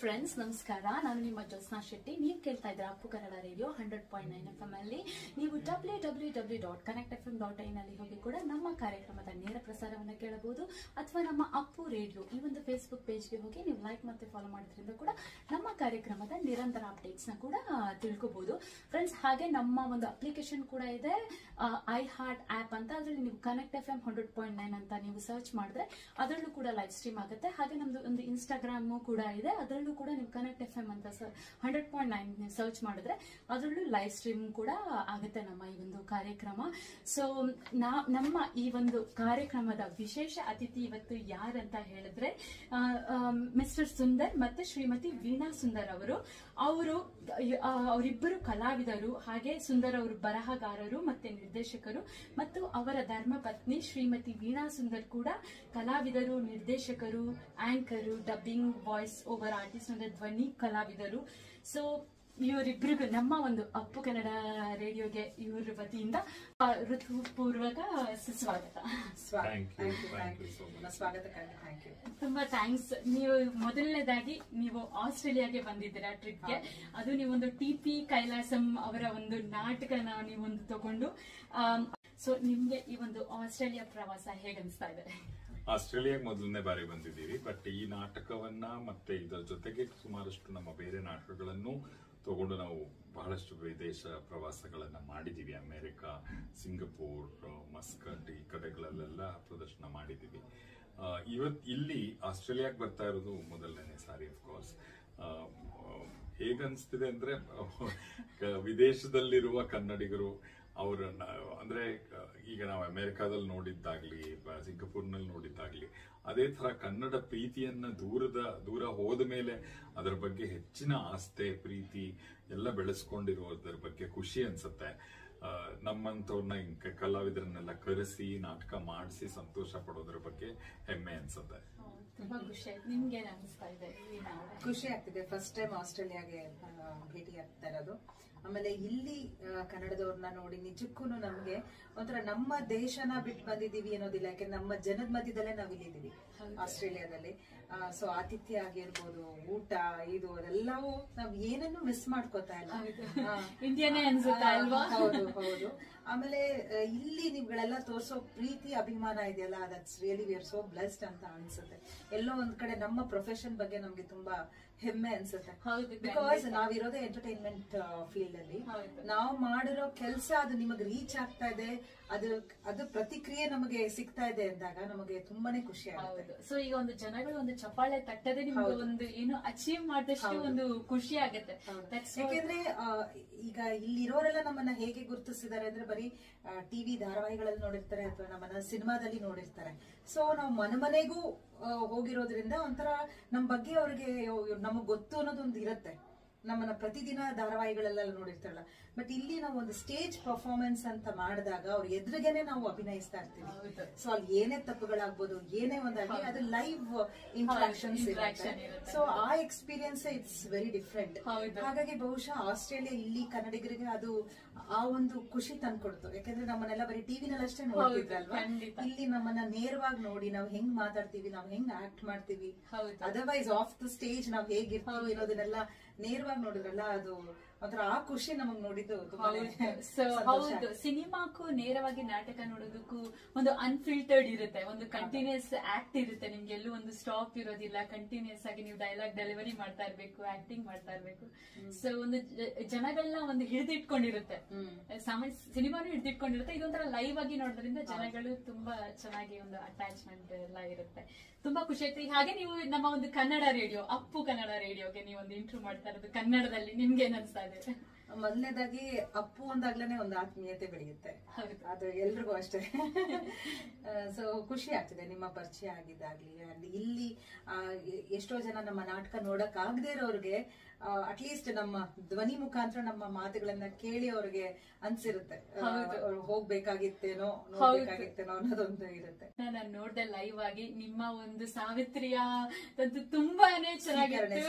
Friends, ನಮಸ್ಕಾರ. ನಾನು ನಿಮ್ಮ ಜ್ಯೋತ್ಸ್ನಾ ಶೆಟ್ಟಿ. ನೀವು ಕೇಳ್ತಾ ಇದ್ದೀರಾ ಅಪ್ಪು ಕನ್ನಡ ರೇಡಿಯೋ 100.9 FM ಅಲ್ಲಿ. ನೀವು www.connectfm.in ಅಲ್ಲಿ ಹೋಗಿ ಕೂಡ ನಮ್ಮ ಕಾರ್ಯಕ್ರಮದ ನೇರ ಪ್ರಸಾರವನ್ನು ಕೇಳಬಹುದು. ಅಥವಾ ನಮ್ಮ ಅಪ್ಪು ರೇಡಿಯೋ ಈ ಒಂದು ಫೇಸ್ಬುಕ್ ಪೇಜ್ಗೆ ಹೋಗಿ ನೀವು ಲೈಕ್ ಮತ್ತೆ ಫಾಲೋ ಮಾಡೋದ್ರಿಂದ ಕೂಡ ನಮ್ಮ ಕಾರ್ಯಕ್ರಮದ ನಿರಂತರ ಅಪ್ಡೇಟ್ಸ್ ನ ಕೂಡ ತಿಳ್ಕೋಬಹುದು ಫ್ರೆಂಡ್ಸ್. ಹಾಗೆ ನಮ್ಮ ಒಂದು ಅಪ್ಲಿಕೇಶನ್ ಕೂಡ ಇದೆ, ಐ ಹಾರ್ಟ್ ಆಪ್ ಅಂತ. ಅದರಲ್ಲಿ ನೀವು ಕನೆಕ್ಟ್ FM 100.9 ಅಂತ ನೀವು ಸರ್ಚ್ ಮಾಡಿದ್ರೆ ಅದರಲ್ಲೂ ಕೂಡ ಲೈವ್ ಸ್ಟ್ರೀಮ್ ಆಗುತ್ತೆ. ಹಾಗೆ ನಮ್ದು ಒಂದು ಇನ್ಸ್ಟಾಗ್ರಾಮ್ ಕೂಡ ಇದೆ, ಅದರಲ್ಲೂ ಕೂಡ ನೀವು ಕನೆಕ್ಟ್ FM ಅಂತ 100.9 ನೀವು ಸರ್ಚ್ ಮಾಡಿದ್ರೆ ಅದರಲ್ಲೂ ಲೈವ್ ಸ್ಟ್ರೀಮ್ ಕೂಡ ಆಗುತ್ತೆ ನಮ್ಮ ಈ ಒಂದು ಕಾರ್ಯಕ್ರಮ. ಸೊ ನಮ್ಮ ಈ ಒಂದು ಕಾರ್ಯಕ್ರಮದ ವಿಶೇಷ ಅತಿಥಿ ಇವತ್ತು ಯಾರಂತ ಹೇಳಿದ್ರೆ ಮಿಸ್ಟರ್ ಸುಂದರ್ ಮತ್ತೆ ಶ್ರೀಮತಿ ವೀಣಾ ಸುಂದರ್ ಅವರಿಬ್ಬರು ಕಲಾವಿದರು. ಹಾಗೆ ಸುಂದರ್ ಅವರು ಬರಹಗಾರರು ಮತ್ತೆ ನಿರ್ದೇಶಕರು, ಮತ್ತು ಅವರ ಧರ್ಮಪತ್ನಿ ಶ್ರೀಮತಿ ವೀಣಾ ಸುಂದರ್ ಕೂಡ ಕಲಾವಿದರು, ನಿರ್ದೇಶಕರು, anchor, dubbing, voice over artist ಅಂದ್ರೆ ಧ್ವನಿ ಕಲಾವಿದರು. ಸೊ ಇವರಿಬ್ಬರಿಗೂ ನಮ್ಮ ಒಂದು ಅಪ್ಪು ಕನ್ನಡ ರೇಡಿಯೋಗೆ ಇವರ ವತಿಯಿಂದ ಋತುಪೂರ್ವಕ ಸುಸ್ವಾಗತ. ತುಂಬಾ ಥ್ಯಾಂಕ್ಸ್. ನೀವು ಮೊದಲನೇದಾಗಿ ನೀವು ಆಸ್ಟ್ರೇಲಿಯಾಗೆ ಬಂದಿದ್ದೀರಾ ಟ್ರಿಪ್ಗೆ. ಅದು ನೀವೊಂದು TP ಕೈಲಾಸಂ ಅವರ ಒಂದು ನಾಟಕನ ನೀವೊಂದು ತಗೊಂಡು. ಸೊ ನಿಮ್ಗೆ ಈ ಒಂದು ಆಸ್ಟ್ರೇಲಿಯಾ ಪ್ರವಾಸ ಹೇಗನ್ಸ್ತಾ ಇದೆ? ಆಸ್ಟ್ರೇಲಿಯಾಗೆ ಮೊದಲನೇ ಬಾರಿ ಬಂದಿದ್ದೀವಿ. ಬಟ್ ಈ ನಾಟಕವನ್ನ ಮತ್ತೆ ಇದರ ಜೊತೆಗೆ ಸುಮಾರಷ್ಟು ನಮ್ಮ ಬೇರೆ ನಾಟಕಗಳನ್ನು ತಗೊಂಡು ನಾವು ಬಹಳಷ್ಟು ವಿದೇಶ ಪ್ರವಾಸಗಳನ್ನ ಮಾಡಿದೀವಿ. ಅಮೆರಿಕ, ಸಿಂಗಪೂರ್, ಮಸ್ಕಟ್ ಈ ಕಡೆಗಳಲ್ಲೆಲ್ಲ ಪ್ರದರ್ಶನ ಮಾಡಿದೀವಿ. ಇಲ್ಲಿ ಆಸ್ಟ್ರೇಲಿಯಾಗೆ ಬರ್ತಾ ಇರೋದು ಮೊದಲನೇ ಸಾರಿ. ಅಫ್ಕೋರ್ಸ್ ಹೇಗನ್ಸ್ತಿದೆ ಅಂದ್ರೆ ವಿದೇಶದಲ್ಲಿರುವ ಕನ್ನಡಿಗರು ಅವರನ್ನ ಅಂದ್ರೆ ಈಗ ನಾವು ಅಮೆರಿಕಾದಲ್ಲಿ ನೋಡಿದ್ದಾಗ್ಲಿ, ಸಿಂಗಪೂರ್ನಲ್ಲಿ ನೋಡಿದ್ದಾಗ್ಲಿ, ಅದೇ ತರ ಕನ್ನಡ ಪ್ರೀತಿಯನ್ನ ದೂರ ಹೋದ ಮೇಲೆ ಅದರ ಬಗ್ಗೆ ಹೆಚ್ಚಿನ ಆಸ್ಥೆ, ಪ್ರೀತಿ ಎಲ್ಲ ಬೆಳೆಸ್ಕೊಂಡಿರೋದ್ರ ಬಗ್ಗೆ ಖುಷಿ ಅನ್ಸುತ್ತೆ. ನಮ್ಮಂತವ್ರನ್ನ ಕಲಾವಿದರನ್ನೆಲ್ಲ ಕರೆಸಿ ನಾಟಕ ಮಾಡಿಸಿ ಸಂತೋಷ ಪಡೋದ್ರ ಬಗ್ಗೆ ಹೆಮ್ಮೆ ಅನ್ಸುತ್ತೆ. ತುಂಬಾ ಖುಷಿ ಆಯ್ತು. ನಿಮ್ಗೆ ಅನಿಸ್ತಾ ಇದೆ? ಖುಷಿ ಆಗ್ತಿದೆ. ಫಸ್ಟ್ ಟೈಮ್ ಆಸ್ಟ್ರೇಲಿಯಾಗೆ ಭೇಟಿ ಆಗ್ತಾ ಇರೋದು. ಆಮೇಲೆ ಇಲ್ಲಿ ಕನ್ನಡದವ್ರನ್ನ ನೋಡಿ ನಿಜಕ್ಕೂ ನಮ್ಗೆ ಒಂಥರ ನಮ್ಮ ದೇಶನ ಬಿಟ್ಟು ಬಂದಿದೀವಿ ಅನ್ನೋದಿಲ್ಲ. ಯಾಕೆ ನಮ್ಮ ಜನದ ಮಧ್ಯದಲ್ಲೇ ನಾವ್ ಇಲ್ಲಿದ್ದೀವಿ ಆಸ್ಟ್ರೇಲಿಯಾದಲ್ಲಿ. ಸೊ ಆತಿಥ್ಯ ಆಗಿರ್ಬೋದು, ಊಟ, ಇದು ಅದೆಲ್ಲವೂ ನಾವ್ ಏನನ್ನು ಮಿಸ್ ಮಾಡ್ಕೋತಾ ಇಲ್ಲ. ಇಂಡಿಯಾನೇ ಅನ್ಸುತ್ತಾ ಅಲ್ವಾ? ಹೌದು ಹೌದು. ಆಮೇಲೆ ಇಲ್ಲಿ ನೀವುಗಳೆಲ್ಲ ತೋರ್ಸೋ ಪ್ರೀತಿ, ಅಭಿಮಾನ ಇದೆಯಲ್ಲ, that's really we are so blessed ಅಂತ ಅನ್ಸುತ್ತೆ. ಎಲ್ಲೋ ಒಂದ್ ಕಡೆ ನಮ್ಮ ಪ್ರೊಫೆಷನ್ ಬಗ್ಗೆ ನಮ್ಗೆ ತುಂಬಾ ಹೆಮ್ಮೆ ಅನ್ಸುತ್ತೆ. ಬಿಕಾಸ್ ನಾವಿರೋದೇ ಎಂಟರ್ಟೈನ್ಮೆಂಟ್ ಫೀಲ್ಡ್ ಅಲ್ಲಿ. ನಾವು ಮಾಡಿರೋ ಕೆಲಸ ಅದು ನಿಮಗೆ ರೀಚ್ ಆಗ್ತಾ ಇದೆ, ಅದು ಪ್ರತಿಕ್ರಿಯೆ ನಮಗೆ ಸಿಗ್ತಾ ಇದೆ ಅಂದಾಗ ನಮಗೆ ತುಂಬಾನೇ ಖುಷಿ ಆಗುತ್ತೆ. ಸೊ ಈಗ ಒಂದು ಜನಗಳು ಒಂದು ಚಪ್ಪಾಳೆ ತಟ್ಟದೆ ನಿಮ್ಗೆ ಒಂದು ಏನು ಅಚೀವ್ ಮಾಡಿದಷ್ಟು ಒಂದು ಖುಷಿ ಆಗುತ್ತೆ. ಯಾಕೆಂದ್ರೆ ಈಗ ಇಲ್ಲಿರೋರೆಲ್ಲ ನಮ್ಮನ್ನ ಹೇಗೆ ಗುರುತಿಸಿದ್ದಾರೆ ಅಂದ್ರೆ ಬರೀ ಟಿವಿ ಧಾರಾವಾಹಿಗಳಲ್ಲಿ ನೋಡಿರ್ತಾರೆ ಅಥವಾ ನಮ್ಮನ್ನ ಸಿನಿಮಾದಲ್ಲಿ ನೋಡಿರ್ತಾರೆ. ಸೊ ನಾವು ಮನೆಗೂ ಹೋಗಿರೋದ್ರಿಂದ ಒಂಥರ ನಮ್ ಬಗ್ಗೆ ಅವ್ರಿಗೆ ನಮಗ್ ಗೊತ್ತು ಅನ್ನೋದೊಂದು ಇರುತ್ತೆ. ನಮ್ಮನ್ನ ಪ್ರತಿದಿನ ಧಾರಾವಾಹಿಗಳೆಲ್ಲ ನೋಡಿರ್ತಾರಲ್ಲ. ಬಟ್ ಇಲ್ಲಿ ನಾವು ಒಂದು ಸ್ಟೇಜ್ ಪರ್ಫಾರ್ಮೆನ್ಸ್ ಅಂತ ಮಾಡಿದಾಗ ಅವ್ರ ಎದುರಿಗೇನೆ ನಾವು ಅಭಿನಯಿಸ್ತಾ ಇರ್ತೀವಿ. ಸೊ ಅಲ್ಲಿ ಏನೇ ತಪ್ಪುಗಳಾಗ್ಬೋದು, ಏನೇ ಒಂದಾಗಿ ಅದು ಲೈವ್ ಇಂಟ್ರಾಕ್ಷನ್ಸ್ ಇರುತ್ತೆ. ಸೊ ಆ ಎಕ್ಸ್ಪೀರಿಯನ್ಸ್ ಇಟ್ಸ್ ವೆರಿ ಡಿಫ್ರೆಂಟ್. ಹಾಗಾಗಿ ಬಹುಶಃ ಆಸ್ಟ್ರೇಲಿಯಾ ಇಲ್ಲಿ ಕನ್ನಡಿಗರಿಗೆ ಅದು ಆ ಒಂದು ಖುಷಿ ತಂದ್ಕೊಡ್ತು. ಯಾಕಂದ್ರೆ ನಮ್ಮನ್ನೆಲ್ಲ ಬರೀ ಟಿವಿನಲ್ಲಿ ಅಷ್ಟೇ ನೋಡ್ತಿದ್ರಲ್ವಾ. ಇಲ್ಲಿ ನಮ್ಮನ್ನ ನೇರವಾಗಿ ನೋಡಿ ನಾವು ಹೆಂಗ್ ಮಾತಾಡ್ತೀವಿ, ನಾವ್ ಹೆಂಗ್ ಆಕ್ಟ್ ಮಾಡ್ತೀವಿ, ಅದರ್ವೈಸ್ ಆಫ್ ದ ಸ್ಟೇಜ್ ನಾವ್ ಹೇಗಿರ್ತೀವಿ ಅನ್ನೋದನ್ನೆಲ್ಲ ನೇರವಾಗಿ ನೋಡಿದ್ರಲ್ಲ, ಅದು ಒಂಥರ ಆ ಖುಷಿ ನಮಗ್ ನೋಡಿದ್ದು. ಹೌದು, ಸಿನಿಮಾಕ್ಕೂ ನೇರವಾಗಿ ನಾಟಕ ನೋಡೋದಕ್ಕೂ ಒಂದು ಅನ್ಫಿಲ್ಟರ್ಡ್ ಇರುತ್ತೆ, ಒಂದು ಕಂಟಿನ್ಯೂಸ್ ಆಕ್ಟ್ ಇರುತ್ತೆ. ನಿಮ್ಗೆ ಎಲ್ಲೂ ಒಂದು ಸ್ಟಾಪ್ ಇರೋದಿಲ್ಲ. ಕಂಟಿನ್ಯೂಸ್ ಆಗಿ ನೀವು ಡೈಲಾಗ್ ಡೆಲಿವರಿ ಮಾಡ್ತಾ ಇರ್ಬೇಕು, ಆಕ್ಟಿಂಗ್ ಮಾಡ್ತಾ ಇರ್ಬೇಕು. ಸೊ ಒಂದು ಜನಗಳನ್ನ ಒಂದು ಹಿಡಿದಿಟ್ಕೊಂಡಿರುತ್ತೆ, ಸಿನಿಮಾನು ಹಿಡಿದಿಟ್ಕೊಂಡಿರುತ್ತೆ. ಇದೊಂಥರ ಲೈವ್ ಆಗಿ ನೋಡೋದ್ರಿಂದ ಜನಗಳು ತುಂಬಾ ಚೆನ್ನಾಗಿ ಒಂದು ಅಟ್ಯಾಚ್ಮೆಂಟ್ ಎಲ್ಲ ಇರುತ್ತೆ. ತುಂಬಾ ಖುಷಿ ಆಯ್ತು. ಹಾಗೆ ನೀವು ನಮ್ಮ ಒಂದು ಕನ್ನಡ ರೇಡಿಯೋ, ಅಪ್ಪು ಕನ್ನಡ ರೇಡಿಯೋಗೆ ನೀವು ಒಂದು ಇಂಟ್ರೂ ಮಾಡ್ತಾ ಇರೋದು ಕನ್ನಡದಲ್ಲಿ, ನಿಮ್ಗೆ ಏನ್ ಅನ್ಸ್ತಾ ಇದೆ? ಮೊದಲನೇದಾಗಿ ಅಪ್ಪು ಅಂದಾಗ್ಲೇನೆ ಒಂದು ಆತ್ಮೀಯತೆ ಬೆಳೆಯುತ್ತೆ, ಅದು ಎಲ್ರಿಗೂ ಅಷ್ಟೇ. ಸೊ ಖುಷಿ ಆಗ್ತಿದೆ ನಿಮ್ಮ ಪರಿಚಯ ಆಗಿದ್ದಾಗ್ಲಿ. ಇಲ್ಲಿ ಎಷ್ಟೋ ಜನ ನಮ್ಮ ನಾಟಕ ನೋಡಕ್ ಆಗದೆ ಇರೋರ್ಗೆ ಅಟ್ಲೀಸ್ಟ್ ನಮ್ಮ ಧ್ವನಿ ಮುಖಾಂತರ ನಮ್ಮ ಮಾತುಗಳನ್ನ ಕೇಳಿ ಅವ್ರಿಗೆ ಅನ್ಸಿರುತ್ತೆ ಹೋಗ್ಬೇಕಾಗಿತ್ತೇನೋ ಅನ್ನೋದೊಂದು ಇರುತ್ತೆ. ನಾನು ನೋಡ್ದೆ ಲೈವ್ ಆಗಿ ನಿಮ್ಮ ಒಂದು ಸಾವಿತ್ರಿಯ ತುಂಬಾನೇ ಚೆನ್ನಾಗಿರುತ್ತೆ.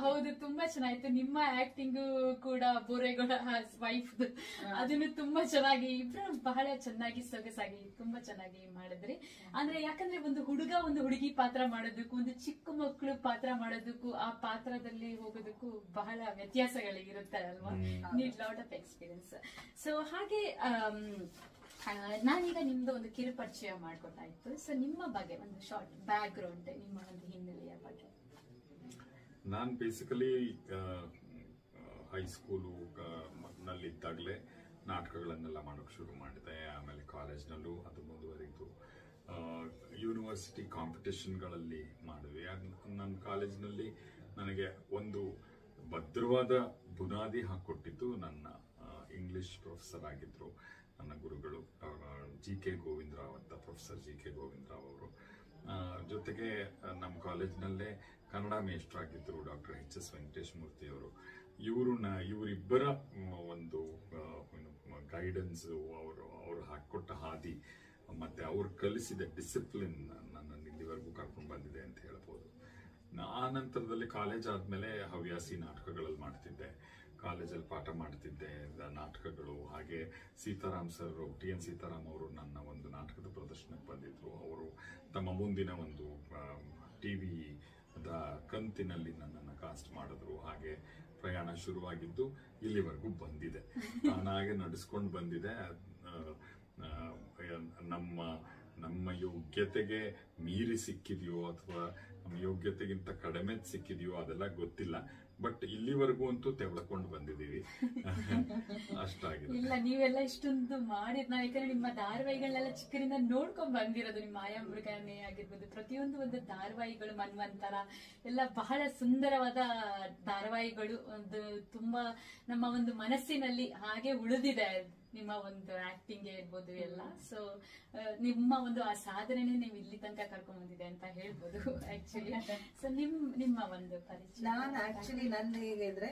ಹೌದು, ತುಂಬಾ ಚೆನ್ನಾಗಿತ್ತು. ನಿಮ್ಮ ಆಕ್ಟಿಂಗ್ ಕೂಡ ಬೋರೇಗೌಡ ವೈಫ್ ಅದನ್ನು ತುಂಬಾ ಚೆನ್ನಾಗಿ ಇಬ್ರು ಬಹಳ ಚೆನ್ನಾಗಿ ಸೊಗಸಾಗಿ ತುಂಬಾ ಚೆನ್ನಾಗಿ ಮಾಡಿದ್ರಿ. ಅಂದ್ರೆ ಯಾಕಂದ್ರೆ ಒಂದು ಹುಡುಗ ಒಂದು ಹುಡುಗಿ ಪಾತ್ರ ಮಾಡೋದಕ್ಕೂ ಒಂದು ಚಿಕ್ಕ ಮಕ್ಕಳು ಪಾತ್ರ ಮಾಡೋದಕ್ಕೂ ಆ ಪಾತ್ರದಲ್ಲಿ ಹೋಗೋದಕ್ಕೂ ಬಹಳ ವ್ಯತ್ಯಾಸಗಳಿರುತ್ತೆ ಅಲ್ವಾ. Need lot of experience. So ಹಾಗೆ ನಾನೀಗ ನಿಮ್ದು ಒಂದು ಕಿರು ಪರಿಚಯ ಮಾಡ್ಕೊತಾಯ್ತು. ಸೊ ನಿಮ್ಮ ಬಗ್ಗೆ ಒಂದು ಶಾರ್ಟ್ ಬ್ಯಾಕ್ ಗ್ರೌಂಡ್, ನಿಮ್ಮ ಒಂದು ಹಿನ್ನೆಲೆಯ ಬಗ್ಗೆ. ನಾನು ಬೇಸಿಕಲಿ ಹೈಸ್ಕೂಲು ನಲ್ಲಿದ್ದಾಗಲೇ ನಾಟಕಗಳನ್ನೆಲ್ಲ ಮಾಡೋಕೆ ಶುರು ಮಾಡಿದೆ. ಆಮೇಲೆ ಕಾಲೇಜ್ನಲ್ಲೂ ಅದು ಮುಂದುವರಿತು. ಯೂನಿವರ್ಸಿಟಿ ಕಾಂಪಿಟೇಷನ್ಗಳಲ್ಲಿ ಮಾಡಿದ್ವಿ. ನನ್ನ ಕಾಲೇಜ್ನಲ್ಲಿ ನನಗೆ ಒಂದು ಭದ್ರವಾದ ಬುನಾದಿ ಹಾಕೊಟ್ಟಿದ್ದು ನನ್ನ ಇಂಗ್ಲಿಷ್ ಪ್ರೊಫೆಸರ್ ಆಗಿದ್ರು ನನ್ನ ಗುರುಗಳು, ಜಿ.ಕೆ. ಗೋವಿಂದರಾವ್ ಅಂತ, ಪ್ರೊಫೆಸರ್ ಜಿ.ಕೆ. ಗೋವಿಂದರಾವ್ ಅವರು. ಜೊತೆಗೆ ನಮ್ಮ ಕಾಲೇಜ್ನಲ್ಲೇ ಕನ್ನಡ ಮೇಷ್ಟ್ರಾಗಿದ್ದರು ಡಾಕ್ಟರ್ ಎಚ್.ಎಸ್. ವೆಂಕಟೇಶ್ ಮೂರ್ತಿ ಅವರು. ಇವರಿಬ್ಬರ ಒಂದು ಗೈಡೆನ್ಸ್, ಅವರು ಹಾಕೊಟ್ಟ ಹಾದಿ ಮತ್ತೆ ಅವ್ರು ಕಲಿಸಿದ ಡಿಸಿಪ್ಲಿನ್ ನನ್ನನ್ನು ಇಲ್ಲಿವರೆಗೂ ಕರ್ಕೊಂಡು ಬಂದಿದೆ ಅಂತ ಹೇಳ್ಬೋದು. ಆ ನಂತರದಲ್ಲಿ ಕಾಲೇಜ್ ಆದ್ಮೇಲೆ ಹವ್ಯಾಸಿ ನಾಟಕಗಳಲ್ಲಿ ಮಾಡ್ತಿದ್ದೆ, ಕಾಲೇಜಲ್ಲಿ ಪಾಠ ಮಾಡ್ತಿದ್ದೆ, ನಾಟಕಗಳು. ಹಾಗೆ ಸೀತಾರಾಮ್ ಸರ್, ಟಿ.ಎನ್. ಸೀತಾರಾಮ್ ಅವರು ನನ್ನ ಒಂದು ನಾಟಕದ ಪ್ರದರ್ಶನಕ್ಕೆ ಬಂದಿದ್ರು. ಅವರು ತಮ್ಮ ಮುಂದಿನ ಒಂದು ಟಿವಿ ಕಂತಿನಲ್ಲಿ ನನ್ನನ್ನು ಕಾಸ್ಟ್ ಮಾಡಿದ್ರು. ಹಾಗೆ ಪ್ರಯಾಣ ಶುರುವಾಗಿದ್ದು ಇಲ್ಲಿವರೆಗೂ ಬಂದಿದೆ, ತಾನಾಗೆ ನಡೆಸ್ಕೊಂಡು ಬಂದಿದೆ. ನಮ್ಮ ಯೋಗ್ಯತೆಗೆ ಮೀರಿ ಸಿಕ್ಕಿದೆಯೋ ಅಥವಾ ನಮ್ಮ ಯೋಗ್ಯತೆಗಿಂತ ಕಡಿಮೆ ಸಿಕ್ಕಿದೆಯೋ ಅದೆಲ್ಲ ಗೊತ್ತಿಲ್ಲ. ಬಟ್ ಇಲ್ಲಿವರೆಗೂ ಅಂತೂ ತೆವಳ್ಕೊಂಡು ಬಂದಿದ್ದೀವಿ, ಅಷ್ಟಾಗಿದೆ. ಇಲ್ಲ, ನೀವೆಲ್ಲ ಇಷ್ಟೊಂದು ಮಾಡಿದ್ ನಾವು ಯಾಕಂದ್ರೆ ನಿಮ್ಮ ಧಾರಾವಾಹಿಗಳನ್ನೆಲ್ಲ ಚಿಕ್ಕರಿಂದ ನೋಡ್ಕೊಂಡ್ ಬಂದಿರೋದು. ನಿಮ್ಮ ಮಾಯಾ ಮೃಗಾನೆ ಆಗಿರ್ಬೋದು, ಪ್ರತಿಯೊಂದು ಒಂದು ಧಾರಾವಾಹಿಗಳು, ಮನ್ವಂತರ ಎಲ್ಲ ಬಹಳ ಸುಂದರವಾದ ಧಾರಾವಾಹಿಗಳು. ಒಂದು ತುಂಬಾ ನಮ್ಮ ಒಂದು ಮನಸ್ಸಿನಲ್ಲಿ ಹಾಗೆ ಉಳಿದಿದೆ ನಿಮ್ಮ ಒಂದು ಆಕ್ಟಿಂಗ್ ಇರ್ಬೋದು ಎಲ್ಲ. ಸೊ ನಿಮ್ಮ ಒಂದು ಆ ಸಾಧನೆನೇ ನೀವು ಇಲ್ಲಿ ತನಕ ಕರ್ಕೊಂಡ್ ಬಂದಿದೆ ಅಂತ ಹೇಳ್ಬೋದು ಆಕ್ಚುಲಿ. ಸೊ ನಿಮ್ಮ ಒಂದು ಪರಿಚಯ. ನಾನು ಆಕ್ಚುಲಿ ನನ್ನ ಹೇಗೆ ಅಂದ್ರೆ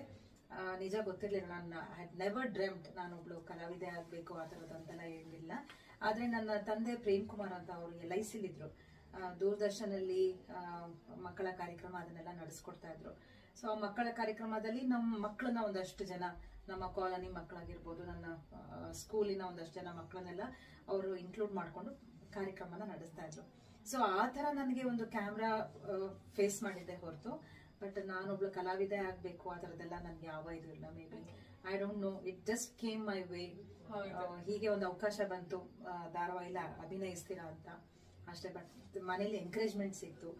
ನಿಜ ಗೊತ್ತಿರ್ಲಿಲ್ಲ. ನಾನು ಹ್ಯಾಡ್ ನೆವರ್ ಡ್ರೀಮ್ಡ್ ನಾನೊಬ್ಳು ಕಲಾವಿದೆ ಆಗ್ಬೇಕು ಆ ತರದಂತೆಲ್ಲ ಏನಿಲ್ಲ. ಆದ್ರೆ ನನ್ನ ತಂದೆ ಪ್ರೇಮ್ ಕುಮಾರ್ ಅಂತ ಅವರು LIC ಇದ್ರು, ದೂರದರ್ಶನಲ್ಲಿ ಮಕ್ಕಳ ಕಾರ್ಯಕ್ರಮ ಅದನ್ನೆಲ್ಲ ನಡೆಸ್ಕೊಡ್ತಾ ಇದ್ರು. ಸೊ ಆ ಮಕ್ಕಳ ಕಾರ್ಯಕ್ರಮದಲ್ಲಿ ನಮ್ಮ ಮಕ್ಕಳನ್ನ ಒಂದಷ್ಟು ಜನ, ನಮ್ಮ ಕಾಲನಿ ಮಕ್ಕಳಾಗಿರ್ಬೋದು, ನನ್ನ ಸ್ಕೂಲಿನ ಒಂದಷ್ಟು ಜನ ಮಕ್ಕಳನ್ನೆಲ್ಲ ಅವರು ಇನ್ಕ್ಲೂಡ್ ಮಾಡ್ಕೊಂಡು ಕಾರ್ಯಕ್ರಮನ ನಡೆಸ್ತಾ ಇದ್ರು. ಸೊ ಆ ತರ ನನಗೆ ಒಂದು ಕ್ಯಾಮ್ರಾ ಫೇಸ್ ಮಾಡಿದ್ದೆ ಹೊರತು, ಬಟ್ ನಾನೊಬ್ಳು ಕಲಾವಿದೆ ಆಗ್ಬೇಕು ಆ ತರದೆಲ್ಲ ನನ್ಗೆ ಯಾವ ಇದು ಇಲ್ಲ. May be I don't know, it just came my way. ಹೀಗೆ ಒಂದು ಅವಕಾಶ ಬಂತು, ಧಾರಾವಾಹಿಲ ಅಭಿನಯಿಸ್ತೀರಾ ಅಂತ ಅಷ್ಟೇ. ಬಟ್ ಮನೇಲಿ ಎಂಕರೇಜ್ಮೆಂಟ್ ಸಿಕ್ತು.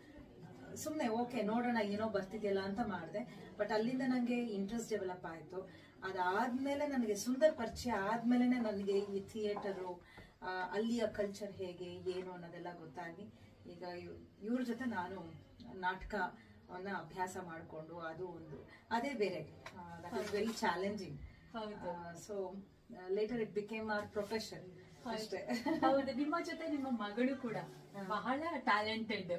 ಸುಮ್ನೆ ಓಕೆ ನೋಡೋಣ ಏನೋ ಬರ್ತಿದ್ಯಲ್ಲ ಅಂತ ಮಾಡಿದೆ. ಬಟ್ ಅಲ್ಲಿಂದ ನಂಗೆ ಇಂಟ್ರೆಸ್ಟ್ ಡೆವಲಪ್ ಆಯ್ತು. ಅದಾದ್ಮೇಲೆ ನನಗೆ ಸುಂದರ್ ಪರಿಚಯ ಆದ್ಮೇಲೆ ನನಗೆ ಈ ಥಿಯೇಟರು, ಅಲ್ಲಿಯ ಕಲ್ಚರ್ ಹೇಗೆ ಏನು ಅನ್ನೋದೆಲ್ಲ ಗೊತ್ತಾಗಿ ಈಗ ಇವ್ರ ಜೊತೆ ನಾನು ನಾಟಕವನ್ನ ಅಭ್ಯಾಸ ಮಾಡಿಕೊಂಡು, ಅದು ಒಂದು ಅದೇ ಬೇರೆ, that is very challenging. So later it became our profession ಅಷ್ಟೇ. ಹೌದು. ನಿಮ್ಮ ಜೊತೆ ನಿಮ್ಮ ಮಗಳು ಕೂಡ ಬಹಳ ಟ್ಯಾಲೆಂಟೆಡ್.